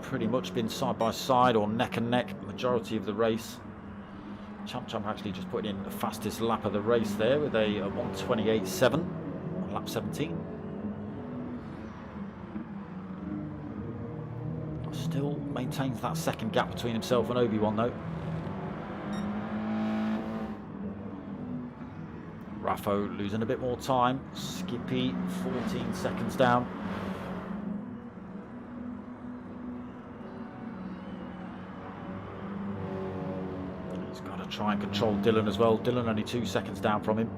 Speaker 1: pretty much been side by side or neck and neck majority of the race. Champ Champ actually just putting in the fastest lap of the race there with a 1:28.7 on lap 17. Still maintains that second gap between himself and Obi-Wan though. Raffo losing a bit more time. Skippy 14 seconds down. He's got to try and control Dylan as well. Dylan only 2 seconds down from him.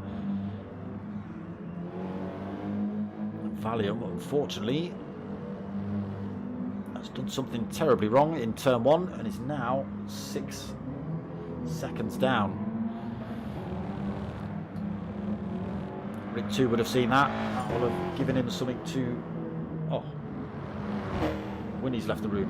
Speaker 1: Valium, unfortunately, has done something terribly wrong in turn 1 and is now 6 seconds down. Rick 2 would have seen that. That would have given him something to... Oh. Winnie's left the room.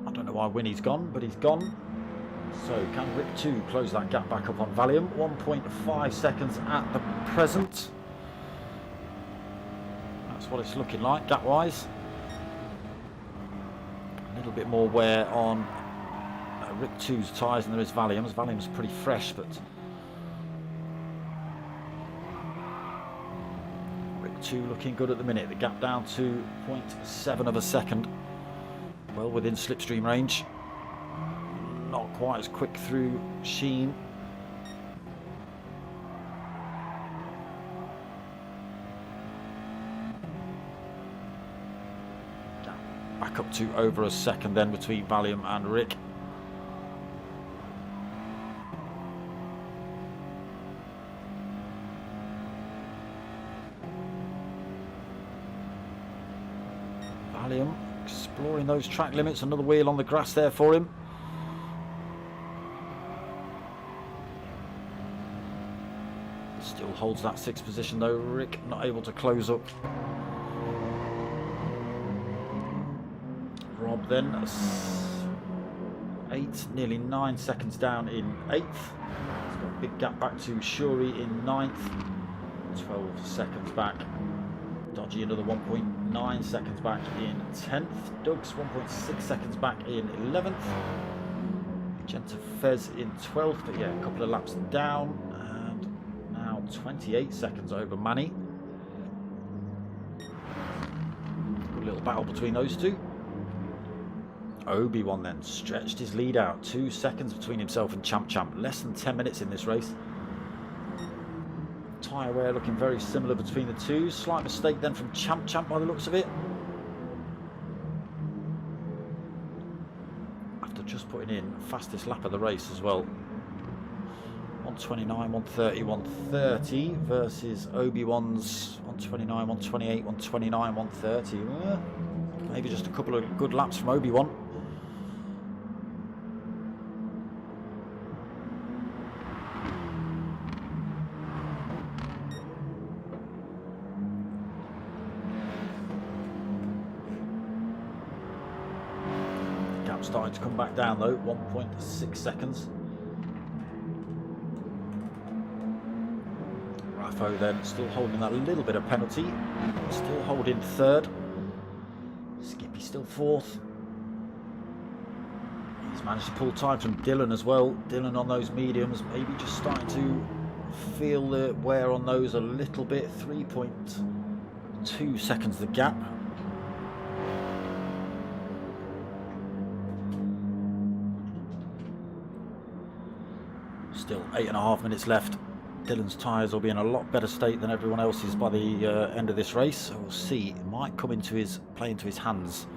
Speaker 1: I don't know why Winnie's gone, but he's gone. So can Rick 2 close that gap back up on Valium? 1.5 seconds at the present. That's what it's looking like gap-wise. A little bit more wear on Rick 2's tyres than there is Valium's. Valium's pretty fresh, but Rick 2 looking good at the minute. The gap down to 0.7 of a second. Well within slipstream range. Not quite as quick through Sheen. Back up to over a second then between Valium and Rick. Valium exploring those track limits. Another wheel on the grass there for him. Still holds that 6th position though. Rick not able to close up. Rob then 8, nearly 9 seconds down in 8th. He's got a big gap back to Shuri in 9th. 12 seconds back. Dodgy another 1.9 seconds back in 10th. Doug's 1.6 seconds back in 11th. Magenta Fez in 12th, but yeah, a couple of laps down. 28 seconds over Manny. little battle between those two. Obi-Wan then stretched his lead out. 2 seconds between himself and Champ Champ. Less than 10 minutes in this race. Tyre wear looking very similar between the two. Slight mistake then from Champ Champ by the looks of it. After just putting in fastest lap of the race as well. 129, 130, 130 versus Obi-Wan's 129, 128, 129, 130. Maybe just a couple of good laps from Obi-Wan. Gap starting to come back down though, 1.6 seconds. Raffo then still holding that little bit of penalty, still holding third. Skippy still fourth. He's managed to pull time from Dylan as well. Dylan on those mediums, maybe just starting to feel the wear on those a little bit. 3.2 seconds the gap. Still 8.5 minutes left. Dylan's tyres will be in a lot better state than everyone else's by the end of this race. So we'll see. It might come into play into his hands.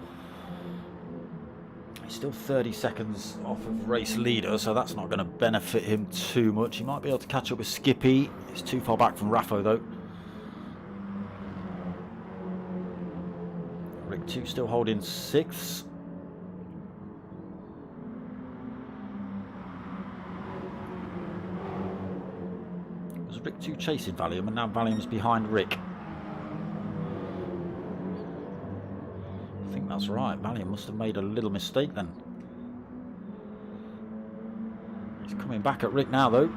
Speaker 1: He's still 30 seconds off of race leader, so that's not going to benefit him too much. He might be able to catch up with Skippy. He's too far back from Raffo though. Rick 2 still holding 6th. Rick 2 chasing Valium, and now Valium's behind Rick. I think that's right. Valium must have made a little mistake then. He's coming back at Rick now though.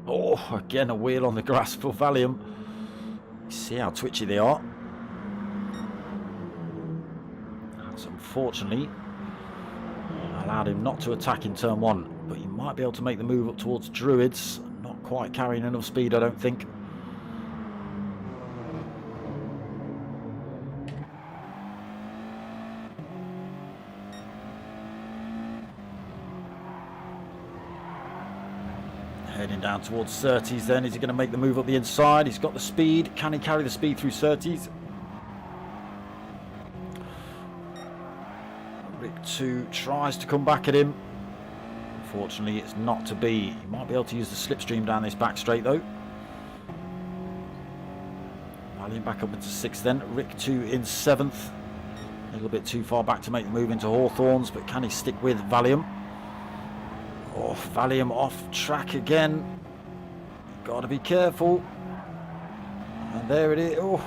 Speaker 1: Oh, again a wheel on the grass for Valium. See how twitchy they are. That's unfortunately allowed him not to attack in turn 1, but he might be able to make the move up towards Druids. Not quite carrying enough speed, I don't think. Heading down towards Surtees then. Is he going to make the move up the inside? He's got the speed. Can he carry the speed through Surtees? Rick 2 tries to come back at him. Unfortunately, it's not to be. He might be able to use the slipstream down this back straight though. Valium back up into 6th then. Rick 2 in 7th. A little bit too far back to make the move into Hawthorns, but can he stick with Valium? Oh, Valium off track again. Got to be careful. And there it is. Oh.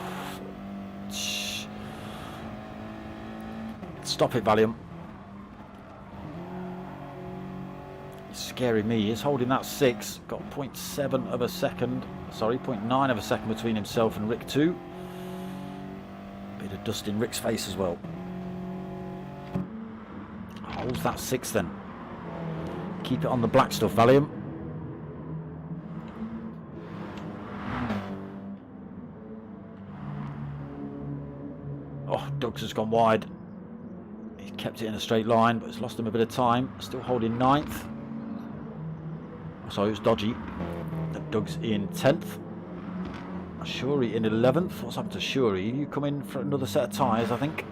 Speaker 1: Stop it, Valium. He's scaring me. He's holding that 6. Got 0.7 of a second. Sorry, 0.9 of a second between himself and Rick 2. Bit of dust in Rick's face as well. Holds that 6 then. Keep it on the black stuff, Valium. Oh, Doug's has gone wide. He's kept it in a straight line, but has lost him a bit of time. Still holding 9th. So it was dodgy. Doug's in 10th. Shuri in 11th. What's happened to Shuri? You come in for another set of tyres, I think.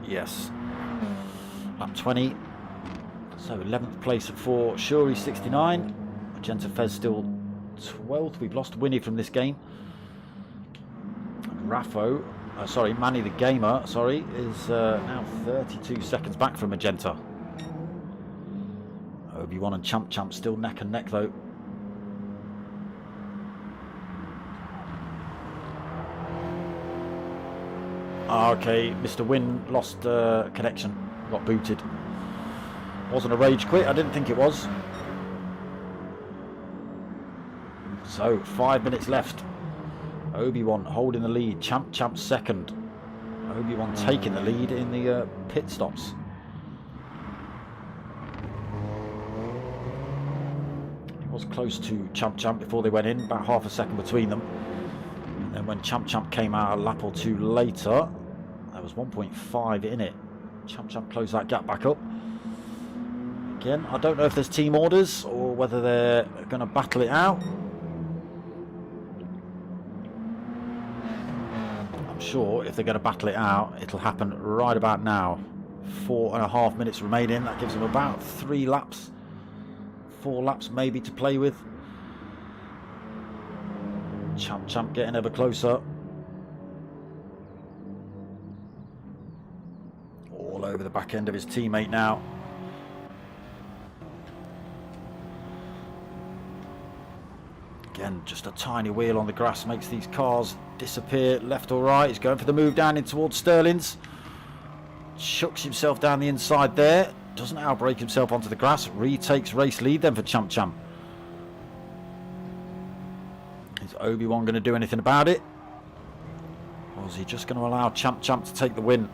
Speaker 1: Yes. Lap 20. So 11th place for Shuri, 69. Magenta Fez still 12th. We've lost Winnie from this game. Raffo, sorry, Manny the Gamer, sorry, is now 32 seconds back from Magenta. Obi-Wan and Champ Champ still neck and neck though. Okay, Mr. Win lost connection, got booted. Wasn't a rage quit, I didn't think it was. So 5 minutes left. Obi-Wan holding the lead, Champ Champ second. Obi-Wan taking the lead in the pit stops. It was close to Champ Champ before they went in, about half a second between them. when Champ came out a lap or two later. There was 1.5 in it. Champ closed that gap back up. Again, I don't know if there's team orders or whether they're going to battle it out. I'm sure if they're going to battle it out, it'll happen right about now. 4.5 minutes remaining. That gives them about 3 laps. 4 laps maybe to play with. Champ getting ever closer. All over the back end of his teammate now. Again, just a tiny wheel on the grass makes these cars disappear left or right. He's going for the move down in towards Sterling's. Chucks himself down the inside there. Doesn't outbrake himself onto the grass. Retakes race lead then for Champ. Is Obi-Wan going to do anything about it? Or is he just going to allow Champ to take the win?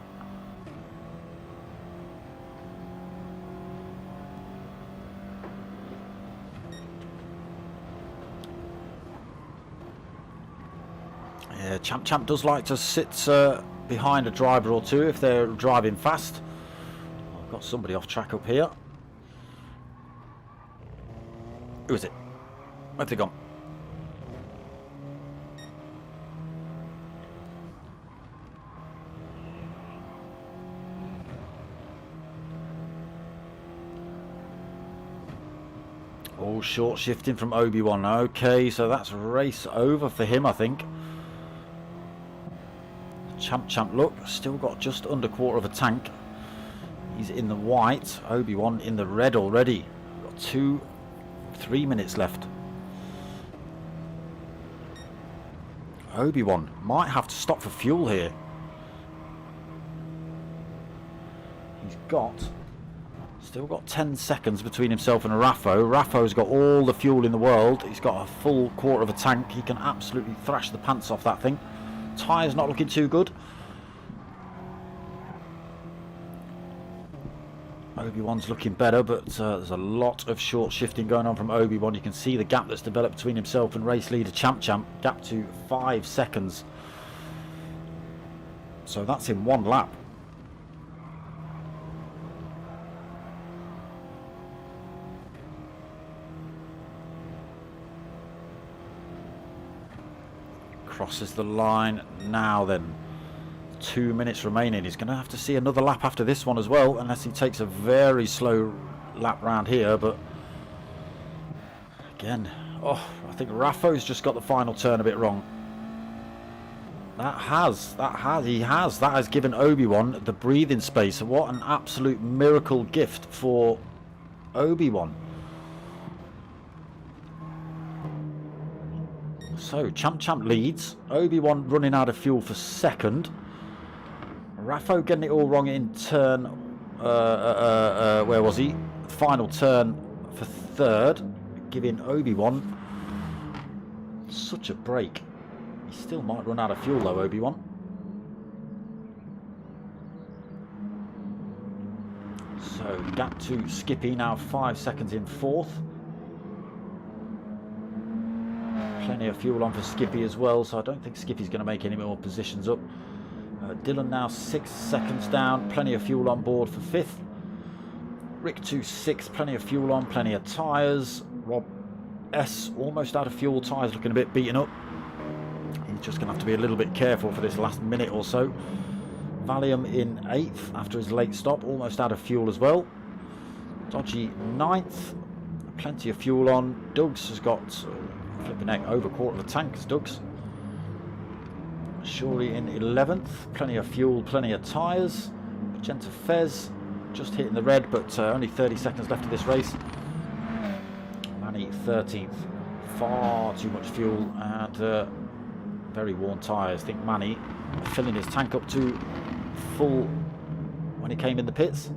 Speaker 1: Yeah, Champ does like to sit behind a driver or two if they're driving fast. I've got somebody off track up here. Who is it? Where've they gone? All short shifting from Obi-Wan. Okay, so that's race over for him, I think. Champ look, still got just under quarter of a tank. He's in the white. Obi-Wan in the red already. Got 3 minutes left. Obi-Wan might have to stop for fuel here. He's still got 10 seconds between himself and Raffo. Raffo's got all the fuel in the world. He's got a full quarter of a tank. He can absolutely thrash the pants off that thing. Tyres not looking too good. Obi-Wan's looking better, but there's a lot of short shifting going on from Obi-Wan. You can see the gap that's developed between himself and race leader Champ. Gap to 5 seconds. So that's in 1 lap. Crosses the line now then. 2 minutes remaining. He's going to have to see another lap after this one as well, unless he takes a very slow lap round here. But again, I think Raffo's just got the final turn a bit wrong. That has given Obi-Wan the breathing space. What an absolute miracle gift for Obi-Wan. So Champ leads. Obi-Wan running out of fuel for second. Raffo getting it all wrong in turn. Where was he? Final turn for third, giving Obi-Wan such a break. He still might run out of fuel though, Obi-Wan. So gap to Skippy now 5 seconds in fourth. Plenty of fuel on for Skippy as well, so I don't think Skippy's going to make any more positions up. Dylan now 6 seconds down, plenty of fuel on board for fifth. Rick to 6th, plenty of fuel on, plenty of tyres. Rob S almost out of fuel, tyres looking a bit beaten up. He's just going to have to be a little bit careful for this last minute or so. Valium in 8th after his late stop, almost out of fuel as well. Dodgy 9th, plenty of fuel on. Dougs has got flipping heck over quarter of a tank as Dougs. Shorey in 11th, plenty of fuel, plenty of tyres. Magenta Fez just hitting the red, but only 30 seconds left of this race. Manny 13th, far too much fuel and very worn tyres. I think Manny filling his tank up to full when he came in the pits.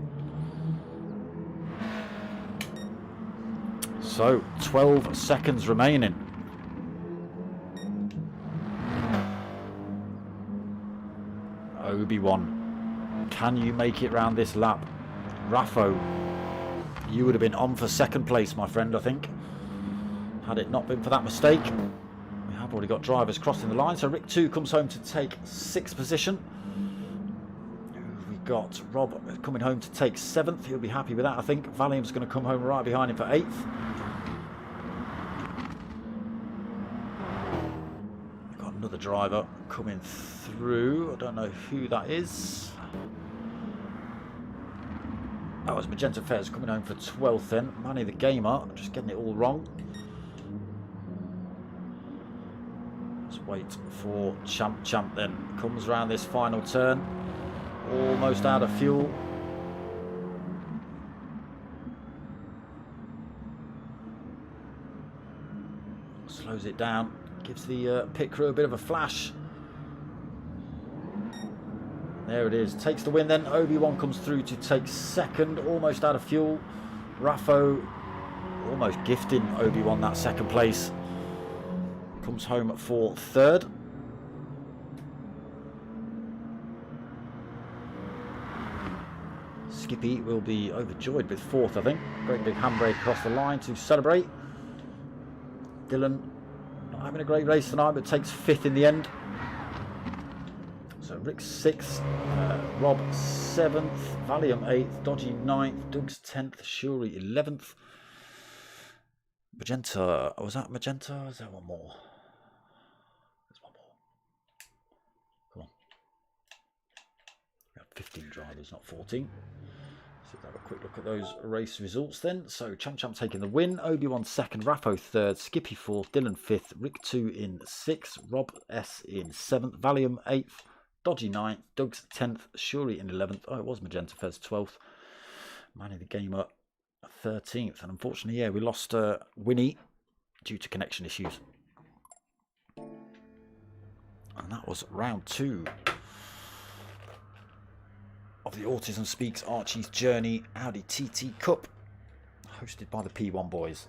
Speaker 1: So 12 seconds remaining. Obi-Wan, can you make it round this lap? Raffo, you would have been on for second place, my friend, I think. Had it not been for that mistake. We have already got drivers crossing the line. So Rick 2 comes home to take 6th position. We've got Rob coming home to take 7th. He'll be happy with that, I think. Valium's going to come home right behind him for 8th. We've got another driver coming through. I don't know who that is. Oh, it's Magenta Fez coming home for 12th then. Manny the Gamer, just getting it all wrong. Let's wait for Champ then. Comes around this final turn. Almost out of fuel. Slows it down. Gives the pit crew a bit of a flash. There it is. Takes the win then. Obi-Wan comes through to take 2nd. Almost out of fuel. Raffo almost gifting Obi-Wan that 2nd place. Comes home for 3rd. Skippy will be overjoyed with 4th, I think. Great big handbrake across the line to celebrate. Dylan not having a great race tonight, but takes 5th in the end. So Rick's 6th, Rob 7th, Valium 8th, Dodgy 9th, Doug's 10th, Shuri 11th. Magenta, was that Magenta? Or is there one more? There's one more. Come on. We have 15 drivers, not 14. So let's have a quick look at those race results then. So Champ taking the win, Obi-Wan 2nd, Raffo 3rd, Skippy 4th, Dylan 5th, Rick 2 in 6th, Rob S in 7th, Valium 8th, Dodgy 9th, Doug's 10th, Shuri in 11th. Oh, it was Magenta Fez 12th. Manny the Gamer 13th. And unfortunately, yeah, we lost Winnie due to connection issues. And that was round 2 of the Autism Speaks Archies Journey Audi TT Cup, hosted by the P1 boys.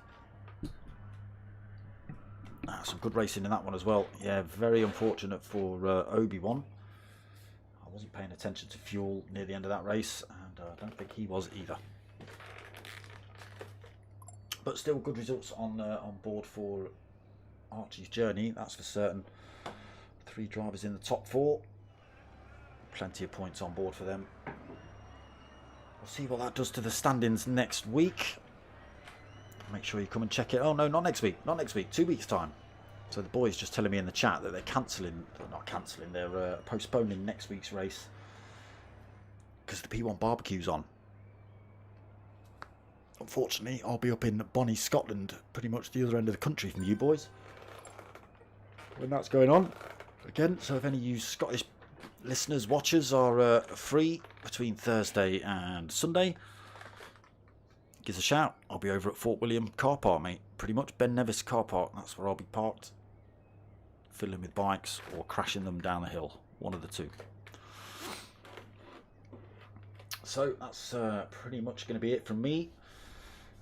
Speaker 1: Some good racing in that one as well. Yeah, very unfortunate for Obi-Wan. I wasn't paying attention to fuel near the end of that race, and I don't think he was either. But still good results on board for Archie's Journey, that's for certain. 3 drivers in the top 4. Plenty of points on board for them. We'll see what that does to the standings next week. Make sure you come and check it. Oh no, not next week. Not next week. 2 weeks' time. So the boys just telling me in the chat that they're cancelling, not cancelling, they're postponing next week's race because the P1 barbecue's on. Unfortunately, I'll be up in Bonnie, Scotland, pretty much the other end of the country from you boys when that's going on. Again, so if any of you Scottish listeners, watchers are free between Thursday and Sunday, give us a shout. I'll be over at Fort William car park, mate. Pretty much Ben Nevis car park. That's where I'll be parked, filling with bikes or crashing them down the hill. One of the two. So that's pretty much going to be it from me.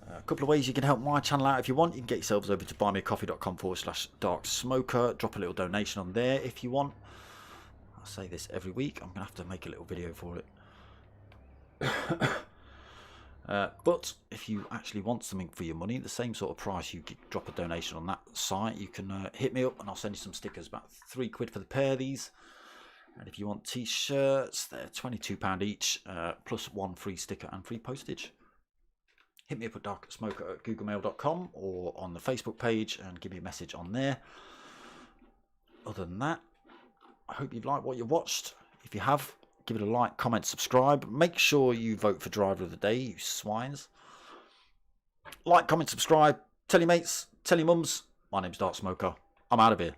Speaker 1: A couple of ways you can help my channel out if you want. You can get yourselves over to buymeacoffee.com/darksmoker. Drop a little donation on there if you want. I say this every week. I'm going to have to make a little video for it. But if you actually want something for your money, the same sort of price you could drop a donation on that site, you can hit me up and I'll send you some stickers. About £3 for the pair of these. And if you want t-shirts, they're £22 each, plus 1 free sticker and free postage. Hit me up at darksmoker@googlemail.com or on the Facebook page and give me a message on there. Other than that, I hope you've liked what you watched. If you have, give it a like, comment, subscribe. Make sure you vote for Driver of the Day, you swines. Like, comment, subscribe. Tell your mates, tell your mums. My name's Dark Smoker. I'm out of here.